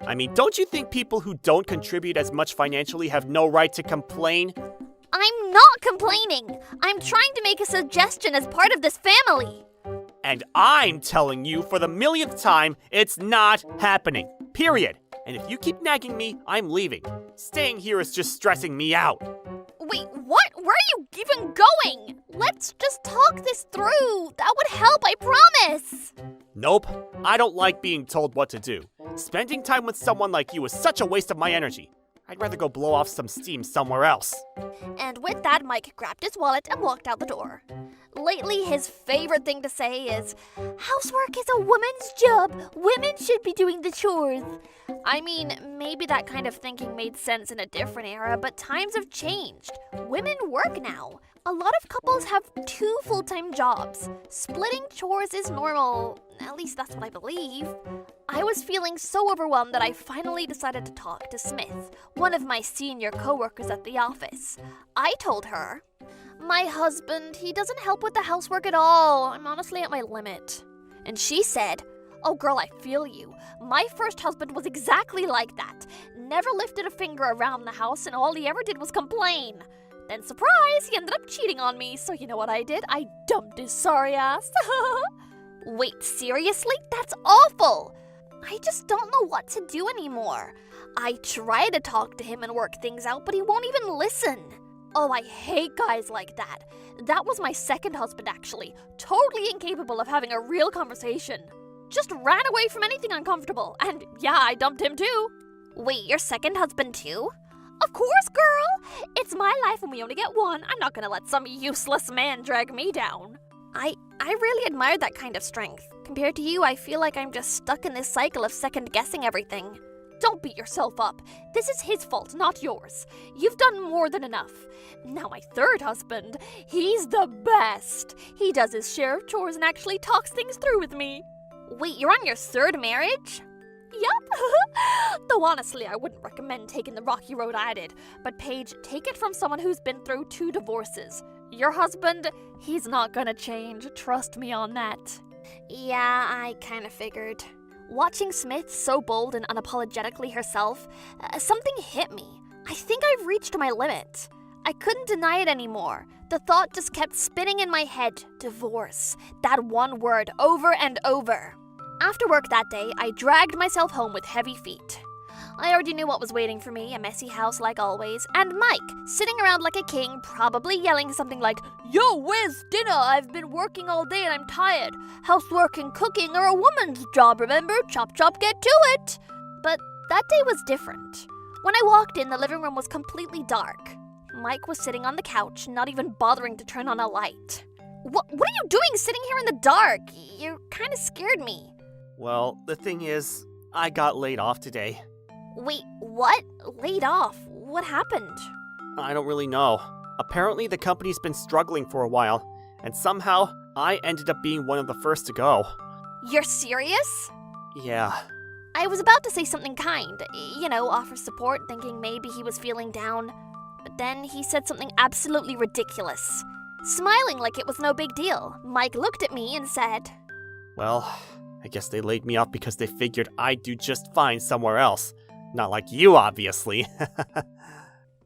I mean, don't you think people who don't contribute as much financially have no right to complain? I'm not complaining. I'm trying to make a suggestion as part of this family. And I'm telling you for the millionth time, it's not happening. Period. And if you keep nagging me, I'm leaving. Staying here is just stressing me out. Wait, what? Where are you even going? Let's just talk this through. That would help, I promise. Nope, I don't like being told what to do. Spending time with someone like you is such a waste of my energy. I'd rather go blow off some steam somewhere else. And with that, Mike grabbed his wallet and walked out the door. Lately, his favorite thing to say is, housework is a woman's job. Women should be doing the chores. I mean, maybe that kind of thinking made sense in a different era, but times have changed. Women work now. A lot of couples have 2 full-time jobs. Splitting chores is normal. At least that's what I believe. I was feeling so overwhelmed that I finally decided to talk to Smith, one of my senior coworkers at the office. I told her, my husband, he doesn't help with the housework at all. I'm honestly at my limit. And she said, oh girl, I feel you. My first husband was exactly like that. Never lifted a finger around the house and all he ever did was complain. Then surprise, he ended up cheating on me. So you know what I did? I dumped his sorry ass. Wait, seriously? That's awful. I just don't know what to do anymore. I try to talk to him and work things out, but he won't even listen. Oh, I hate guys like that. That was my second husband, actually. Totally incapable of having a real conversation. Just ran away from anything uncomfortable. And yeah, I dumped him too. Wait, your second husband too? Of course, girl. It's my life and we only get one. I'm not gonna let some useless man drag me down. I really admire that kind of strength. Compared to you, I feel like I'm just stuck in this cycle of second-guessing everything. Don't beat yourself up. This is his fault, not yours. You've done more than enough. Now my third husband, he's the best. He does his share of chores and actually talks things through with me. Wait, you're on your third marriage? Yup. Though honestly, I wouldn't recommend taking the rocky road I did. But Paige, take it from someone who's been through 2 divorces. Your husband, he's not gonna change. Trust me on that. Yeah, I kinda figured. Watching Smith so bold and unapologetically herself, something hit me. I think I've reached my limit. I couldn't deny it anymore. The thought just kept spinning in my head. Divorce. That one word over and over. After work that day, I dragged myself home with heavy feet. I already knew what was waiting for me, a messy house like always, and Mike, sitting around like a king, probably yelling something like, yo, where's dinner? I've been working all day and I'm tired. Housework and cooking are a woman's job, remember? Chop chop, get to it. But that day was different. When I walked in, the living room was completely dark. Mike was sitting on the couch, not even bothering to turn on a light. What are you doing sitting here in the dark? You kind of scared me. Well, the thing is, I got laid off today. Wait, what? Laid off? What happened? I don't really know. Apparently the company's been struggling for a while, and somehow I ended up being one of the first to go. You're serious? Yeah. I was about to say something kind, offer support, thinking maybe he was feeling down. But then he said something absolutely ridiculous. Smiling like it was no big deal, Mike looked at me and said, Well, I guess they laid me off because they figured I'd do just fine somewhere else. Not like you, obviously.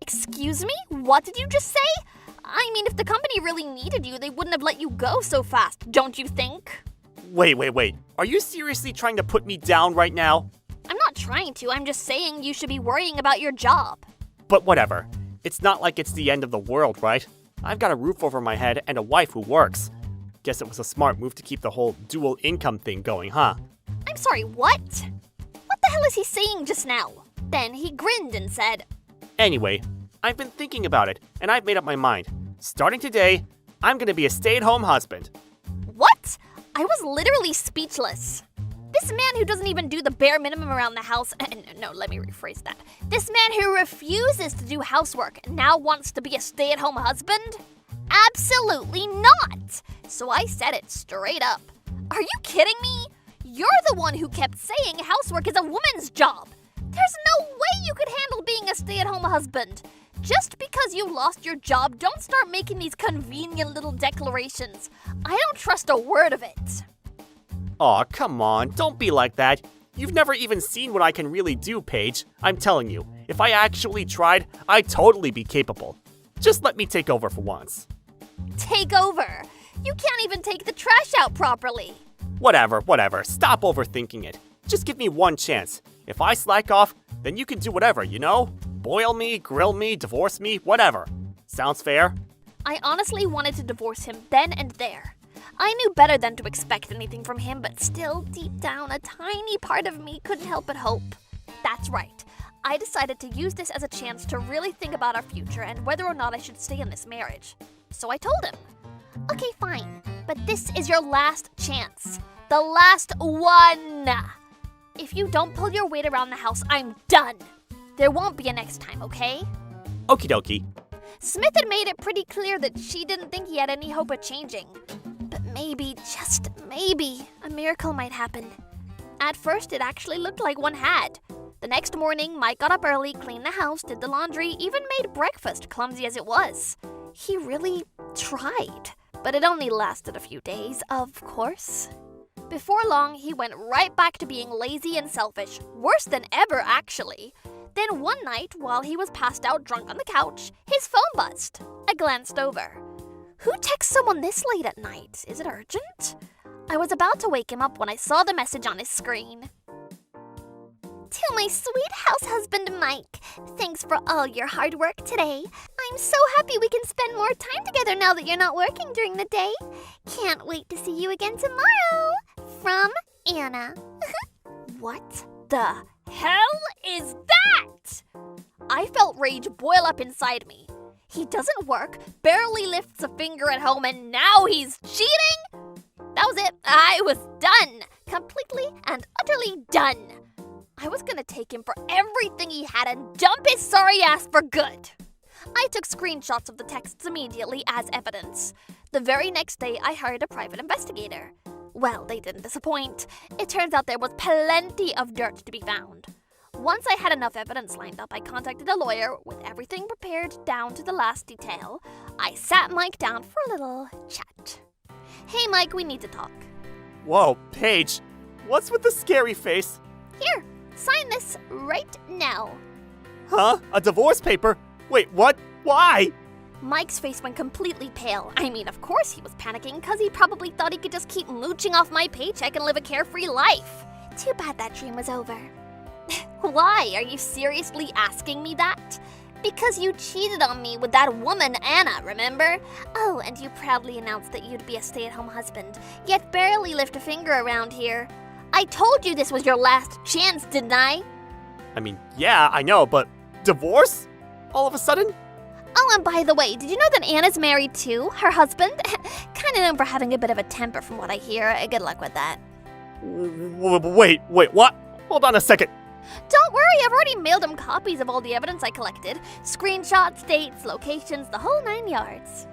Excuse me? What did you just say? I mean, if the company really needed you, they wouldn't have let you go so fast, don't you think? Wait. Are you seriously trying to put me down right now? I'm not trying to, I'm just saying you should be worrying about your job. But whatever. It's not like it's the end of the world, right? I've got a roof over my head and a wife who works. Guess it was a smart move to keep the whole dual income thing going, huh? I'm sorry, what? What the hell is he saying just now? Then he grinned and said, Anyway, I've been thinking about it, and I've made up my mind. Starting today, I'm gonna be a stay-at-home husband. "What?" I was literally speechless. This man who doesn't even do the bare minimum around the house, no, let me rephrase that. This man who refuses to do housework now wants to be a stay-at-home husband? Absolutely not! So I said it straight up. Are you kidding me? You're the one who kept saying housework is a woman's job. There's no way you could handle being a stay-at-home husband. Just because you lost your job, don't start making these convenient little declarations. I don't trust a word of it. Aw, come on, don't be like that. You've never even seen what I can really do, Paige. I'm telling you, if I actually tried, I'd totally be capable. Just let me take over for once. Take over? You can't even take the trash out properly. Whatever, stop overthinking it. Just give me one chance. If I slack off, then you can do whatever, you know? Boil me, grill me, divorce me, whatever. Sounds fair? I honestly wanted to divorce him then and there. I knew better than to expect anything from him, but still, deep down, a tiny part of me couldn't help but hope. That's right. I decided to use this as a chance to really think about our future and whether or not I should stay in this marriage. So I told him, Okay, fine. but this is your last chance. The last one. If you don't pull your weight around the house, I'm done. There won't be a next time, okay? Okie dokie. Smith had made it pretty clear that she didn't think he had any hope of changing. But maybe, just maybe, a miracle might happen. At first, it actually looked like one had. The next morning, Mike got up early, cleaned the house, did the laundry, even made breakfast, clumsy as it was. He really tried. But it only lasted a few days, of course. Before long, he went right back to being lazy and selfish. Worse than ever, actually. Then one night, while he was passed out drunk on the couch, his phone buzzed. I glanced over. Who texts someone this late at night? Is it urgent? I was about to wake him up when I saw the message on his screen. To my sweet house husband, Mike. Thanks for all your hard work today. I'm so happy we can spend more time together now that you're not working during the day. Can't wait to see you again tomorrow. From Anna. What the hell is that? I felt rage boil up inside me. He doesn't work, barely lifts a finger at home, and now he's cheating? That was it. I was done. Completely and utterly done. I was gonna take him for everything he had and dump his sorry ass for good. I took screenshots of the texts immediately as evidence. The very next day, I hired a private investigator. Well, they didn't disappoint. It turns out there was plenty of dirt to be found. Once I had enough evidence lined up, I contacted a lawyer with everything prepared down to the last detail. I sat Mike down for a little chat. Hey, Mike, we need to talk. Whoa, Paige, what's with the scary face? Here, sign this right now. Huh? A divorce paper? Wait, what? Why? Mike's face went completely pale. I mean, of course he was panicking because he probably thought he could just keep mooching off my paycheck and live a carefree life. Too bad that dream was over. Why? Are you seriously asking me that? Because you cheated on me with that woman, Anna, remember? Oh, and you proudly announced that you'd be a stay-at-home husband, yet barely lift a finger around here. I told you this was your last chance, didn't I? I mean, yeah, I know, but divorce? All of a sudden? Oh, and by the way, did you know that Anna's married too? Her husband? Kind of known for having a bit of a temper from what I hear. Good luck with that. Wait, what? Hold on a second. Don't worry, I've already mailed him copies of all the evidence I collected. Screenshots, dates, locations, the whole 9 yards.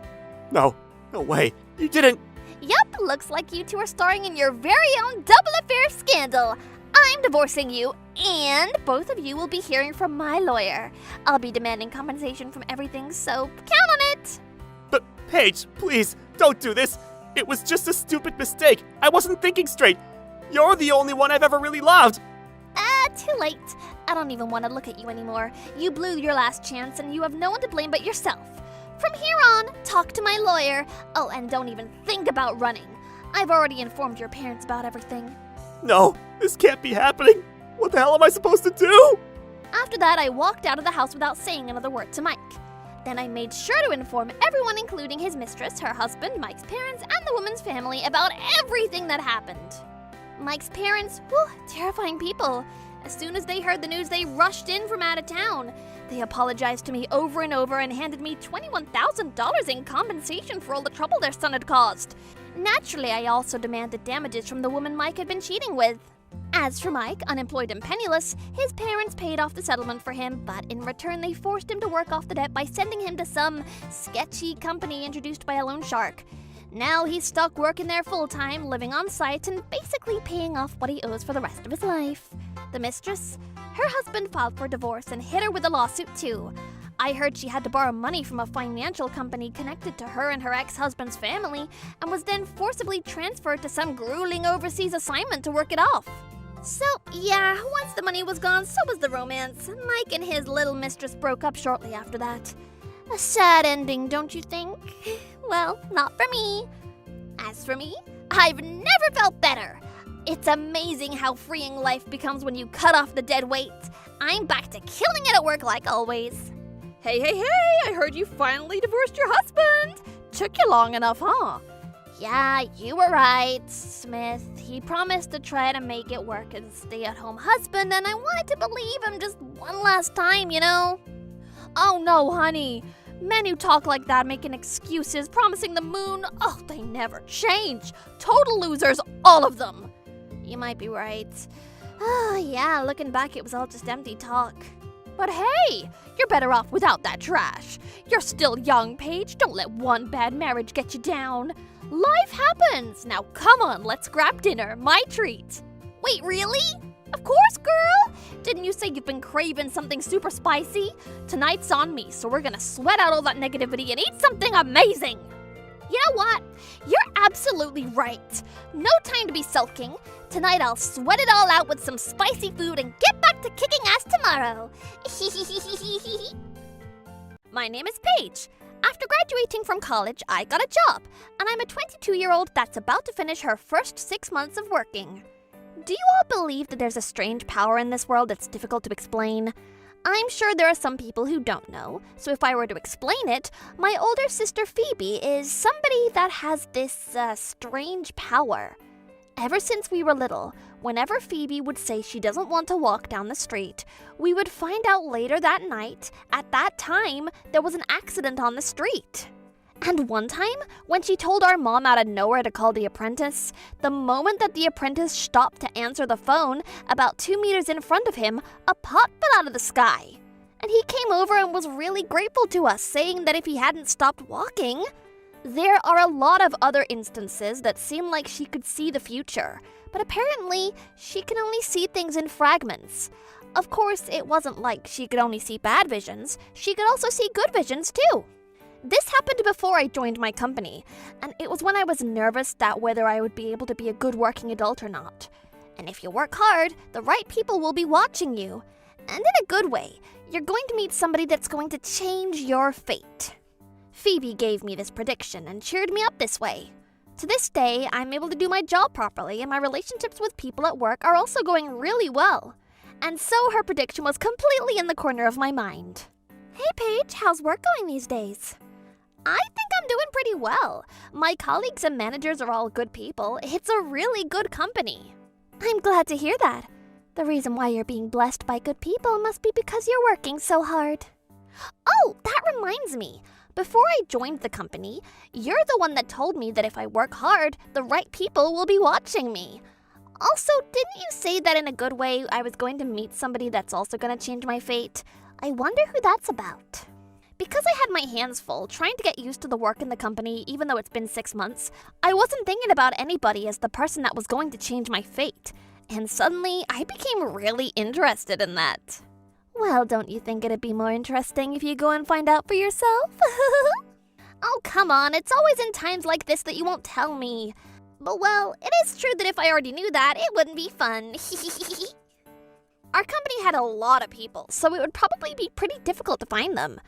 No way. You didn't. Yep, looks like you two are starring in your very own double affair scandal. I'm divorcing you, and both of you will be hearing from my lawyer. I'll be demanding compensation from everything, so count on it. But, Paige, please, don't do this. It was just a stupid mistake. I wasn't thinking straight. You're the only one I've ever really loved. Too late. I don't even want to look at you anymore. You blew your last chance, and you have no one to blame but yourself. From here on, talk to my lawyer. Oh, and don't even think about running. I've already informed your parents about everything. No, this can't be happening. What the hell am I supposed to do? After that, I walked out of the house without saying another word to Mike. Then I made sure to inform everyone, including his mistress, her husband, Mike's parents, and the woman's family, about everything that happened. Mike's parents, terrifying people. As soon as they heard the news, they rushed in from out of town. They apologized to me over and over and handed me $21,000 in compensation for all the trouble their son had caused. Naturally, I also demanded damages from the woman Mike had been cheating with. As for Mike, unemployed and penniless, his parents paid off the settlement for him, but in return they forced him to work off the debt by sending him to some sketchy company introduced by a loan shark. Now he's stuck working there full-time, living on site, and basically paying off what he owes for the rest of his life. The mistress? Her husband filed for divorce and hit her with a lawsuit too. I heard she had to borrow money from a financial company connected to her and her ex-husband's family, and was then forcibly transferred to some grueling overseas assignment to work it off. So, yeah, once the money was gone, so was the romance. Mike and his little mistress broke up shortly after that. A sad ending, don't you think? Well, not for me. As for me, I've never felt better. It's amazing how freeing life becomes when you cut off the dead weight. I'm back to killing it at work like always. Hey, I heard you finally divorced your husband. Took you long enough, huh? Yeah, you were right, Smith. He promised to try to make it work as a stay-at-home husband, and I wanted to believe him just one last time, you know? Oh no, honey. Men who talk like that, making excuses, promising the moon, they never change. Total losers, all of them. You might be right. Yeah, looking back, it was all just empty talk. But hey, you're better off without that trash. You're still young, Paige. Don't let one bad marriage get you down. Life happens. Now come on, let's grab dinner. My treat. Wait, really? Of course, girl. Didn't you say you've been craving something super spicy? Tonight's on me, so we're gonna sweat out all that negativity and eat something amazing. You know what? You're absolutely right. No time to be sulking. Tonight I'll sweat it all out with some spicy food and get back to kicking ass tomorrow. My name is Paige. After graduating from college, I got a job, and I'm a 22-year-old that's about to finish her first 6 months of working. Do you all believe that there's a strange power in this world that's difficult to explain? I'm sure there are some people who don't know, so if I were to explain it, my older sister Phoebe is somebody that has this strange power. Ever since we were little, whenever Phoebe would say she doesn't want to walk down the street, we would find out later that night, at that time, there was an accident on the street. And one time, when she told our mom out of nowhere to call the apprentice, the moment that the apprentice stopped to answer the phone, about 2 meters in front of him, a pot fell out of the sky. And he came over and was really grateful to us, saying that if he hadn't stopped walking. There are a lot of other instances that seem like she could see the future, but apparently she can only see things in fragments. Of course, it wasn't like she could only see bad visions, she could also see good visions too. This happened before I joined my company, and it was when I was nervous that whether I would be able to be a good working adult or not. And if you work hard, the right people will be watching you. And in a good way, you're going to meet somebody that's going to change your fate. Phoebe gave me this prediction and cheered me up this way. To this day, I'm able to do my job properly, and my relationships with people at work are also going really well. And so her prediction was completely in the corner of my mind. Hey Paige, how's work going these days? I think I'm doing pretty well. My colleagues and managers are all good people. It's a really good company. I'm glad to hear that. The reason why you're being blessed by good people must be because you're working so hard. Oh, that reminds me. Before I joined the company, you're the one that told me that if I work hard, the right people will be watching me. Also, didn't you say that in a good way I was going to meet somebody that's also going to change my fate? I wonder who that's about. Because I had my hands full trying to get used to the work in the company, even though it's been 6 months, I wasn't thinking about anybody as the person that was going to change my fate. And suddenly, I became really interested in that. Well, don't you think it'd be more interesting if you go and find out for yourself? Oh, come on, it's always in times like this that you won't tell me. But well, it is true that if I already knew that, it wouldn't be fun. Our company had a lot of people, so it would probably be pretty difficult to find them.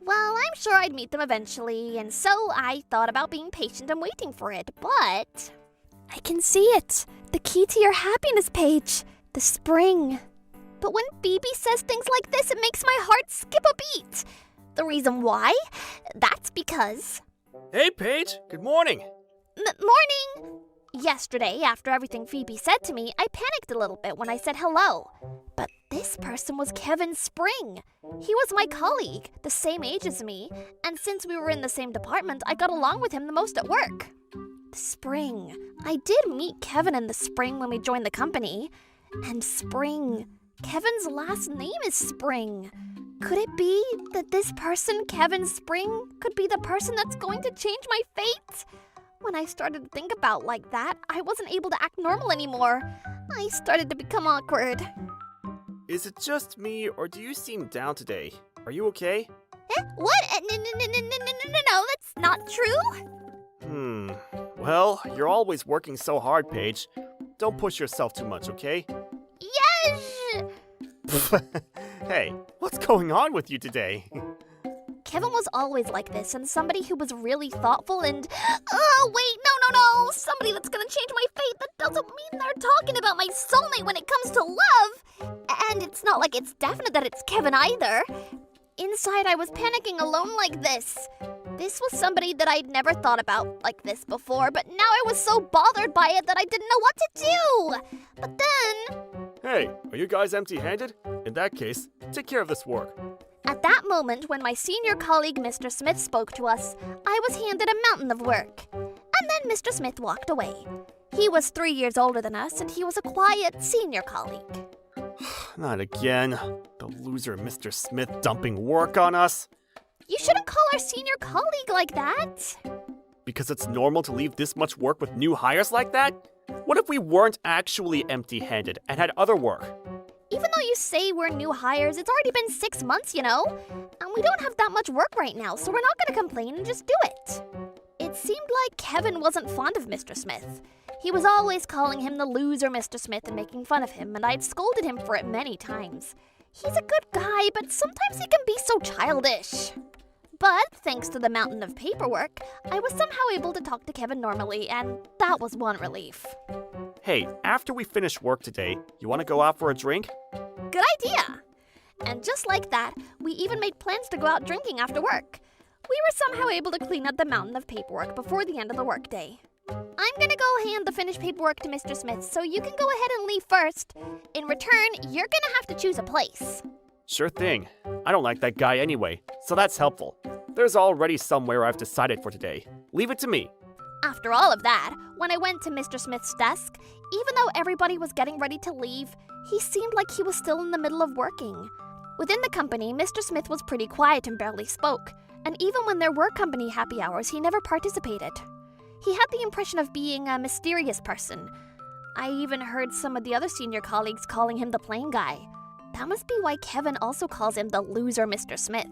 Well, I'm sure I'd meet them eventually, and so I thought about being patient and waiting for it, but... I can see it. The key to your happiness, Paige. The spring. But when Phoebe says things like this, it makes my heart skip a beat. The reason why? That's because... Hey, Paige. Good morning. Morning. Yesterday, after everything Phoebe said to me, I panicked a little bit when I said hello. But this person was Kevin Spring. He was my colleague, the same age as me, and since we were in the same department, I got along with him the most at work. Spring. I did meet Kevin in the spring when we joined the company. And Spring. Kevin's last name is Spring. Could it be that this person, Kevin Spring, could be the person that's going to change my fate? When I started to think about like that, I wasn't able to act normal anymore. I started to become awkward. Is it just me, or do you seem down today? Are you okay? What? No, that's not true. Well, you're always working so hard, Paige. Don't push yourself too much, okay? Yes! Hey, what's going on with you today? Kevin was always like this, and somebody who was really thoughtful and... Oh, wait, no. Somebody that's gonna change my fate. That doesn't mean they're talking about my soulmate when it comes to love. And it's not like it's definite that it's Kevin either. Inside, I was panicking alone like this. This was somebody that I'd never thought about like this before, but now I was so bothered by it that I didn't know what to do. But then... Hey, are you guys empty-handed? In that case, take care of this work. At that moment, when my senior colleague Mr. Smith spoke to us, I was handed a mountain of work. And then Mr. Smith walked away. He was 3 years older than us, and he was a quiet senior colleague. Not again. The loser Mr. Smith dumping work on us. You shouldn't call our senior colleague like that. Because it's normal to leave this much work with new hires like that? What if we weren't actually empty-handed and had other work? Even though you say we're new hires, it's already been 6 months, you know? And we don't have that much work right now, so we're not gonna complain and just do it. It seemed like Kevin wasn't fond of Mr. Smith. He was always calling him the loser Mr. Smith and making fun of him, and I'd scolded him for it many times. He's a good guy, but sometimes he can be so childish. But thanks to the mountain of paperwork, I was somehow able to talk to Kevin normally, and that was one relief. Hey, after we finish work today, you want to go out for a drink? Good idea! And just like that, we even made plans to go out drinking after work. We were somehow able to clean up the mountain of paperwork before the end of the workday. I'm gonna go hand the finished paperwork to Mr. Smith, so you can go ahead and leave first. In return, you're gonna have to choose a place. Sure thing. I don't like that guy anyway, so that's helpful. There's already somewhere I've decided for today. Leave it to me. After all of that, when I went to Mr. Smith's desk, even though everybody was getting ready to leave, he seemed like he was still in the middle of working. Within the company, Mr. Smith was pretty quiet and barely spoke, and even when there were company happy hours, he never participated. He had the impression of being a mysterious person. I even heard some of the other senior colleagues calling him the plain guy. That must be why Kevin also calls him the loser Mr. Smith.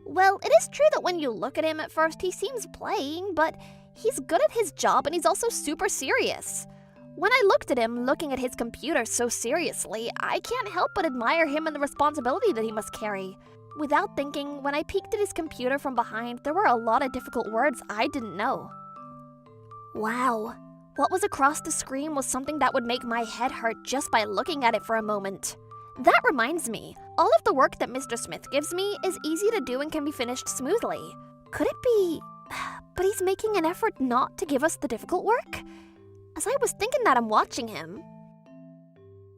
Well, it is true that when you look at him at first, he seems plain, but he's good at his job and he's also super serious. When I looked at him looking at his computer so seriously, I can't help but admire him and the responsibility that he must carry. Without thinking, when I peeked at his computer from behind, there were a lot of difficult words I didn't know. Wow, what was across the screen was something that would make my head hurt just by looking at it for a moment. That reminds me, all of the work that Mr. Smith gives me is easy to do and can be finished smoothly. Could it be... But he's making an effort not to give us the difficult work? As I was thinking that, I'm watching him.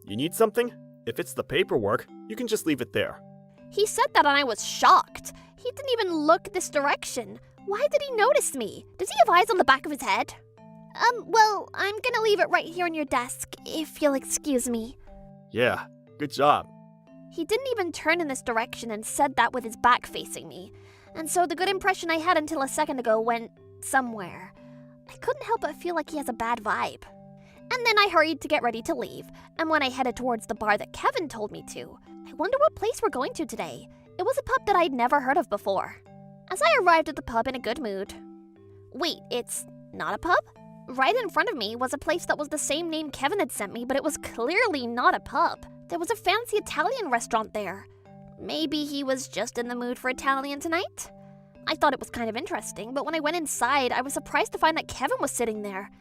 You need something? If it's the paperwork, you can just leave it there. He said that and I was shocked. He didn't even look this direction. Why did he notice me? Does he have eyes on the back of his head? Well, I'm gonna leave it right here on your desk, if you'll excuse me. Yeah, good job. He didn't even turn in this direction and said that with his back facing me. And so the good impression I had until a second ago went somewhere. I couldn't help but feel like he has a bad vibe. And then I hurried to get ready to leave, and when I headed towards the bar that Kevin told me to, I wonder what place we're going to today. It was a pub that I'd never heard of before. As I arrived at the pub in a good mood. Wait, it's not a pub? Right in front of me was a place that was the same name Kevin had sent me, but it was clearly not a pub. There was a fancy Italian restaurant there. Maybe he was just in the mood for Italian tonight? I thought it was kind of interesting, but when I went inside, I was surprised to find that Kevin was sitting there.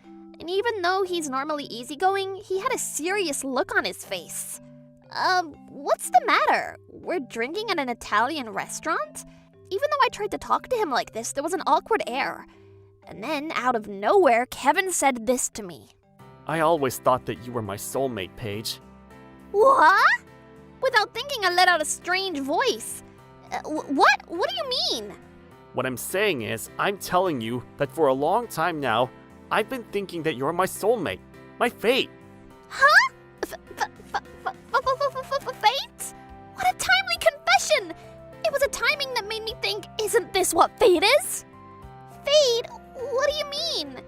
And even though he's normally easygoing, he had a serious look on his face. What's the matter? We're drinking at an Italian restaurant? Even though I tried to talk to him like this, there was an awkward air. And then, out of nowhere, Kevin said this to me. I always thought that you were my soulmate, Paige. What? Without thinking, I let out a strange voice. What? What do you mean? What I'm saying is, I'm telling you that for a long time now, I've been thinking that you're my soulmate, my fate. Huh? Fate? What a timely confession! It was a timing that made me think, isn't this what fate is? Fate? What do you mean?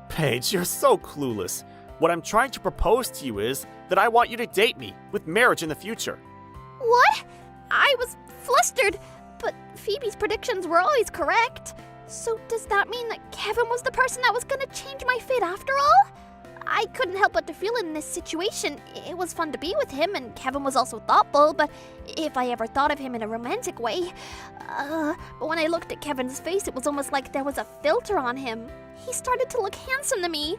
Paige, you're so clueless. What I'm trying to propose to you is that I want you to date me, with marriage in the future. What? I was flustered, but Phoebe's predictions were always correct. So does that mean that Kevin was the person that was gonna change my fate after all? I couldn't help but to feel in this situation. It was fun to be with him, and Kevin was also thoughtful, but if I ever thought of him in a romantic way... But when I looked at Kevin's face, it was almost like there was a filter on him. He started to look handsome to me.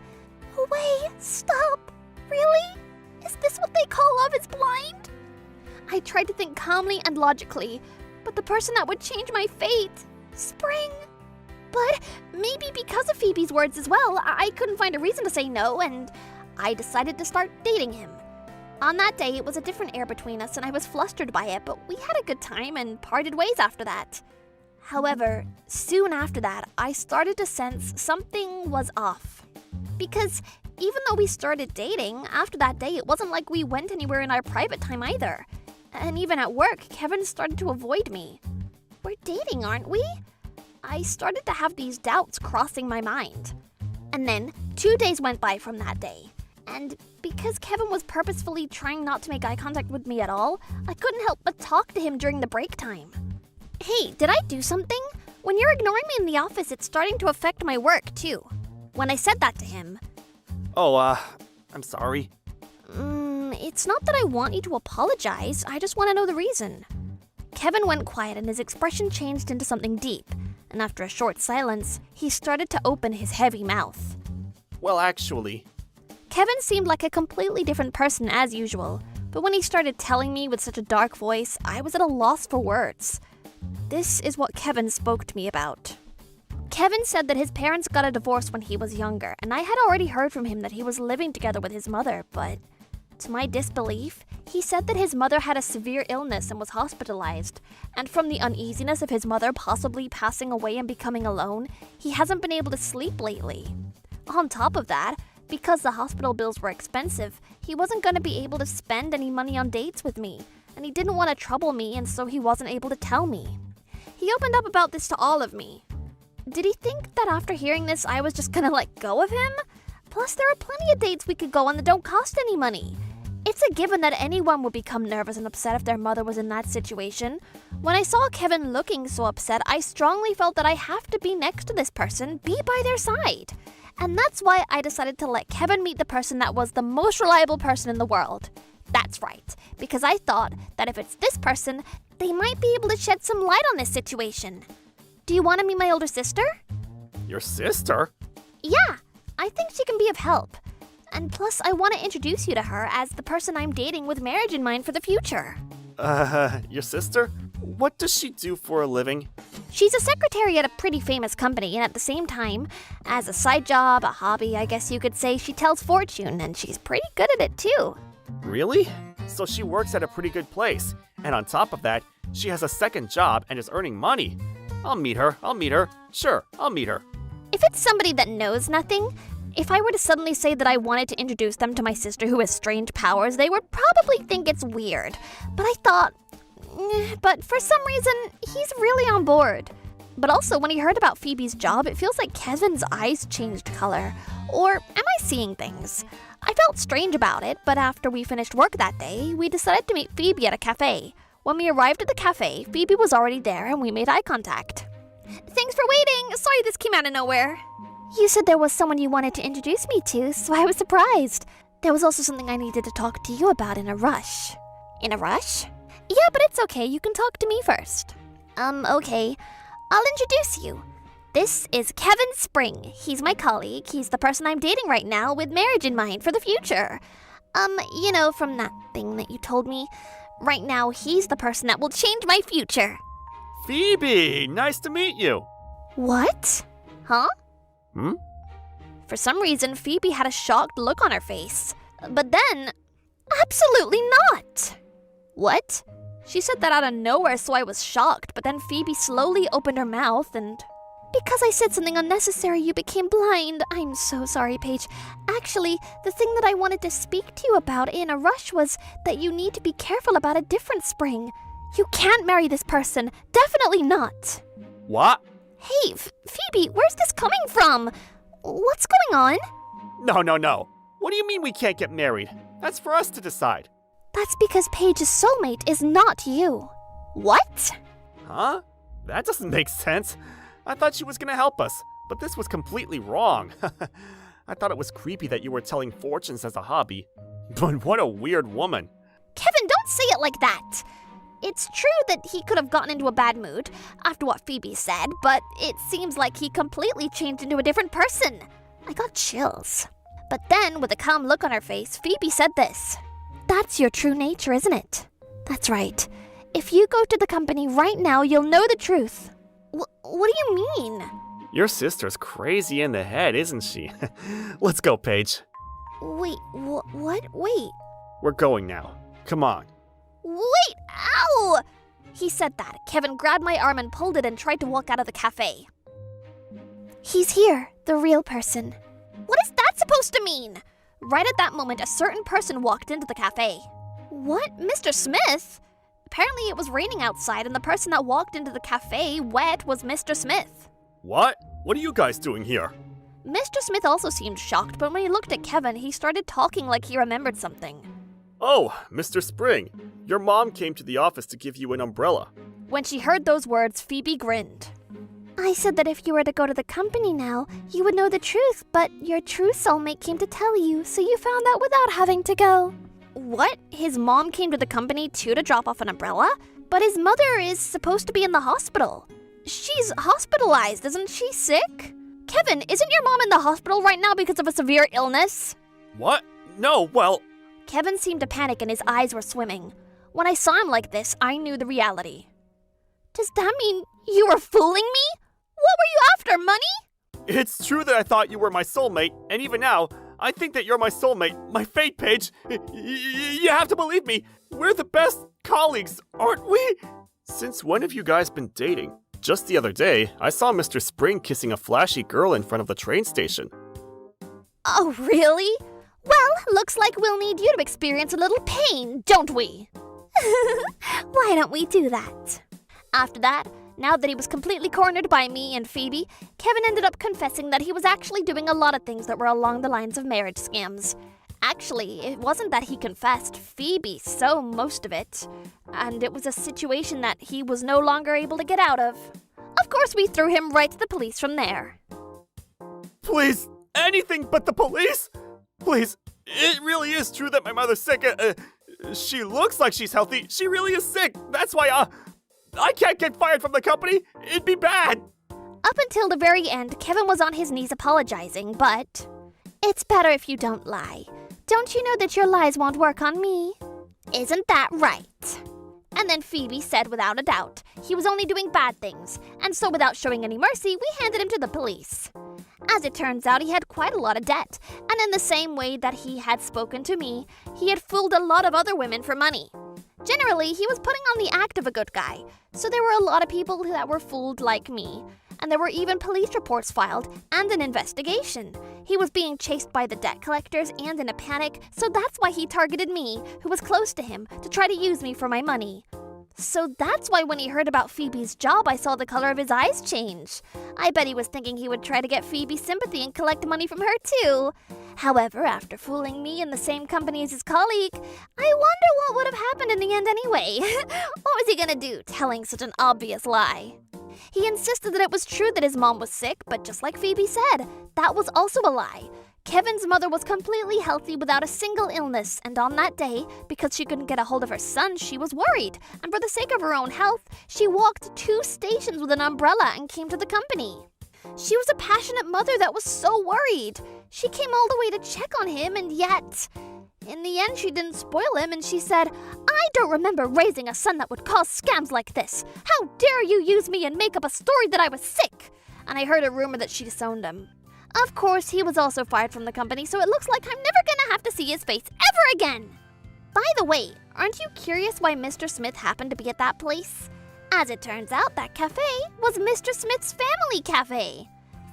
Wait, stop. Really? Is this what they call love is blind? I tried to think calmly and logically, but the person that would change my fate... Spring... But maybe because of Phoebe's words as well, I couldn't find a reason to say no, and I decided to start dating him. On that day, it was a different air between us, and I was flustered by it, but we had a good time and parted ways after that. However, soon after that, I started to sense something was off. Because even though we started dating, after that day, it wasn't like we went anywhere in our private time either. And even at work, Kevin started to avoid me. We're dating, aren't we? I started to have these doubts crossing my mind. And then 2 days went by from that day. And because Kevin was purposefully trying not to make eye contact with me at all, I couldn't help but talk to him during the break time. Hey, did I do something? When you're ignoring me in the office, it's starting to affect my work, too. When I said that to him... Oh, I'm sorry. It's not that I want you to apologize. I just want to know the reason. Kevin went quiet and his expression changed into something deep. And after a short silence, he started to open his heavy mouth. Well, actually... Kevin seemed like a completely different person as usual, but when he started telling me with such a dark voice, I was at a loss for words. This is what Kevin spoke to me about. Kevin said that his parents got a divorce when he was younger, and I had already heard from him that he was living together with his mother, but to my disbelief, he said that his mother had a severe illness and was hospitalized, and from the uneasiness of his mother possibly passing away and becoming alone, he hasn't been able to sleep lately. On top of that, because the hospital bills were expensive, he wasn't going to be able to spend any money on dates with me, and he didn't want to trouble me, and so he wasn't able to tell me. He opened up about this to all of me. Did he think that after hearing this, I was just gonna let go of him? Plus, there are plenty of dates we could go on that don't cost any money. It's a given that anyone would become nervous and upset if their mother was in that situation. When I saw Kevin looking so upset, I strongly felt that I have to be next to this person, be by their side. And that's why I decided to let Kevin meet the person that was the most reliable person in the world. That's right, because I thought that if it's this person, they might be able to shed some light on this situation. Do you want to meet my older sister? Your sister? Yeah, I think she can be of help. And plus, I want to introduce you to her as the person I'm dating with marriage in mind for the future. Your sister? What does she do for a living? She's a secretary at a pretty famous company, and at the same time, as a side job, a hobby, I guess you could say, she tells fortune, and she's pretty good at it too. Really? So she works at a pretty good place, and on top of that, she has a second job and is earning money. I'll meet her. Sure, I'll meet her. If it's somebody that knows nothing, if I were to suddenly say that I wanted to introduce them to my sister who has strange powers, they would probably think it's weird. But I thought, but for some reason, he's really on board. But also, when he heard about Phoebe's job, it feels like Kevin's eyes changed color. Or am I seeing things? I felt strange about it, but after we finished work that day, we decided to meet Phoebe at a cafe. When we arrived at the cafe, Phoebe was already there and we made eye contact. Thanks for waiting. Sorry this came out of nowhere. You said there was someone you wanted to introduce me to, so I was surprised. There was also something I needed to talk to you about in a rush. In a rush? Yeah, but it's okay. You can talk to me first. Okay. I'll introduce you. This is Kevin Spring. He's my colleague. He's the person I'm dating right now with marriage in mind for the future. You know, from that thing that you told me. Right now, he's the person that will change my future. Phoebe, nice to meet you. What? Huh? For some reason, Phoebe had a shocked look on her face. But then, absolutely not! What? She said that out of nowhere, so I was shocked, but then Phoebe slowly opened her mouth and... Because I said something unnecessary, you became blind. I'm so sorry, Paige. Actually, the thing that I wanted to speak to you about in a rush was that you need to be careful about a different spring. You can't marry this person. Definitely not. What? Hey, Phoebe, where's this coming from? What's going on? No. What do you mean we can't get married? That's for us to decide. That's because Paige's soulmate is not you. What? Huh? That doesn't make sense. I thought she was gonna help us, but this was completely wrong. I thought it was creepy that you were telling fortunes as a hobby. But what a weird woman. Kevin, don't say it like that. It's true that he could have gotten into a bad mood after what Phoebe said, but it seems like he completely changed into a different person. I got chills. But then, with a calm look on her face, Phoebe said this. That's your true nature, isn't it? That's right. If you go to the company right now, you'll know the truth. What do you mean? Your sister's crazy in the head, isn't she? Let's go, Paige. Wait, what? Wait. We're going now. Come on. Wait, ow! He said that. Kevin grabbed my arm and pulled it and tried to walk out of the cafe. He's here, the real person. What is that supposed to mean? Right at that moment, a certain person walked into the cafe. What? Mr. Smith? Apparently it was raining outside and the person that walked into the cafe wet was Mr. Smith. What? What are you guys doing here? Mr. Smith also seemed shocked, but when he looked at Kevin, he started talking like he remembered something. Oh, Mr. Spring. Your mom came to the office to give you an umbrella. When she heard those words, Phoebe grinned. I said that if you were to go to the company now, you would know the truth, but your true soulmate came to tell you, so you found out without having to go. What? His mom came to the company too to drop off an umbrella? But his mother is supposed to be in the hospital. She's hospitalized, isn't she sick? Kevin, isn't your mom in the hospital right now because of a severe illness? What? No, well... Kevin seemed to panic and his eyes were swimming. When I saw him like this, I knew the reality. Does that mean you were fooling me? What were you after, money? It's true that I thought you were my soulmate, and even now, I think that you're my soulmate, my fate, Paige. You have to believe me. We're the best colleagues, aren't we? Since when have you guys been dating? Just the other day, I saw Mr. Spring kissing a flashy girl in front of the train station. Oh, really? Well, looks like we'll need you to experience a little pain, don't we? Why don't we do that? After that, now that he was completely cornered by me and Phoebe, Kevin ended up confessing that he was actually doing a lot of things that were along the lines of marriage scams. Actually, it wasn't that he confessed. Phoebe saw most of it. And it was a situation that he was no longer able to get out of. Of course, we threw him right to the police from there. Please, anything but the police? Please, it really is true that my mother's sick. She looks like she's healthy. She really is sick. That's why, I can't get fired from the company. It'd be bad. Up until the very end, Kevin was on his knees apologizing, but... It's better if you don't lie. Don't you know that your lies won't work on me? Isn't that right? And then Phoebe said without a doubt, he was only doing bad things, and so without showing any mercy, we handed him to the police. As it turns out, he had quite a lot of debt, and in the same way that he had spoken to me, he had fooled a lot of other women for money. Generally, he was putting on the act of a good guy, so there were a lot of people that were fooled like me. And there were even police reports filed and an investigation. He was being chased by the debt collectors and in a panic, so that's why he targeted me, who was close to him, to try to use me for my money. So that's why when he heard about Phoebe's job, I saw the color of his eyes change. I bet he was thinking he would try to get Phoebe's sympathy and collect money from her too. However, after fooling me in the same company as his colleague, I wonder what would have happened in the end anyway. What was he gonna do, telling such an obvious lie? He insisted that it was true that his mom was sick, but just like Phoebe said, that was also a lie. Kevin's mother was completely healthy without a single illness, and on that day, because she couldn't get a hold of her son, she was worried. And for the sake of her own health, she walked 2 stations with an umbrella and came to the company. She was a passionate mother that was so worried. She came all the way to check on him, and yet... In the end, she didn't spoil him, and she said, I don't remember raising a son that would cause scams like this. How dare you use me and make up a story that I was sick? And I heard a rumor that she disowned him. Of course, he was also fired from the company, so it looks like I'm never gonna have to see his face ever again. By the way, aren't you curious why Mr. Smith happened to be at that place? As it turns out, that cafe was Mr. Smith's family cafe.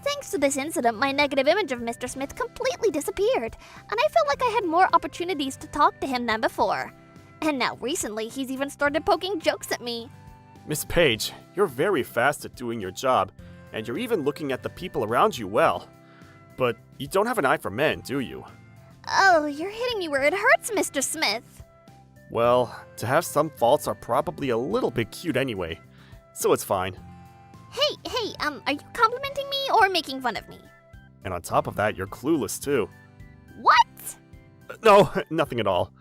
Thanks to this incident, my negative image of Mr. Smith completely disappeared, and I felt like I had more opportunities to talk to him than before. And now recently, he's even started poking jokes at me. Miss Page, you're very fast at doing your job, and you're even looking at the people around you well. But you don't have an eye for men, do you? Oh, you're hitting me where it hurts, Mr. Smith. Well, to have some faults are probably a little bit cute anyway, so it's fine. Hey, are you complimenting me or making fun of me? And on top of that, you're clueless too. What? No, nothing at all.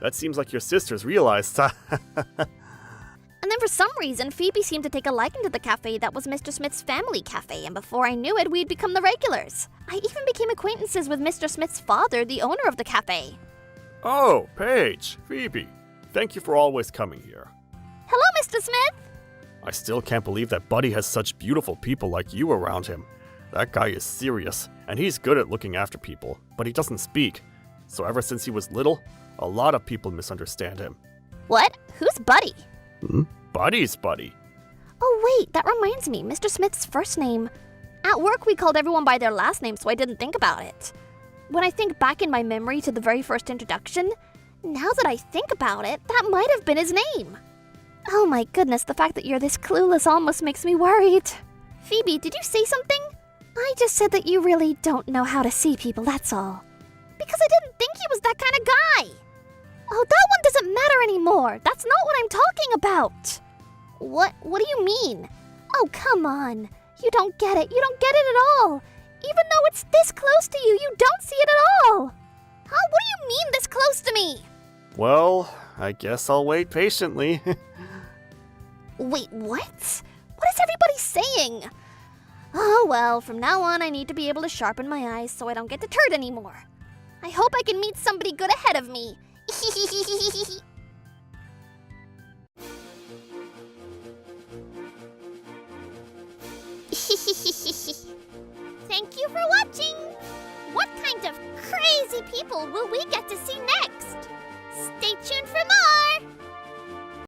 That seems like your sisters realized. And then for some reason, Phoebe seemed to take a liking to the cafe that was Mr. Smith's family cafe, and before I knew it, we'd become the regulars. I even became acquaintances with Mr. Smith's father, the owner of the cafe. Oh, Paige, Phoebe, thank you for always coming here. Hello, Mr. Smith! I still can't believe that Buddy has such beautiful people like you around him. That guy is serious, and he's good at looking after people, but he doesn't speak. So ever since he was little, a lot of people misunderstand him. What? Who's Buddy? Buddy's Buddy. Oh wait, that reminds me, Mr. Smith's first name. At work we called everyone by their last name, so I didn't think about it. When I think back in my memory to the very first introduction, now that I think about it, that might have been his name. Oh my goodness, the fact that you're this clueless almost makes me worried. Phoebe, did you say something? I just said that you really don't know how to see people, that's all. Because I didn't think he was that kind of guy. Oh, that one doesn't matter anymore. That's not what I'm talking about. What do you mean? Oh, come on. You don't get it. You don't get it at all. Even though it's this close to you, you don't see it at all. Huh? What do you mean this close to me? Well, I guess I'll wait patiently. Wait, what? What is everybody saying? Oh, well, from now on I need to be able to sharpen my eyes so I don't get deterred anymore. I hope I can meet somebody good ahead of me. Thank you for watching! What kind of crazy people will we get to see next? Stay tuned for more!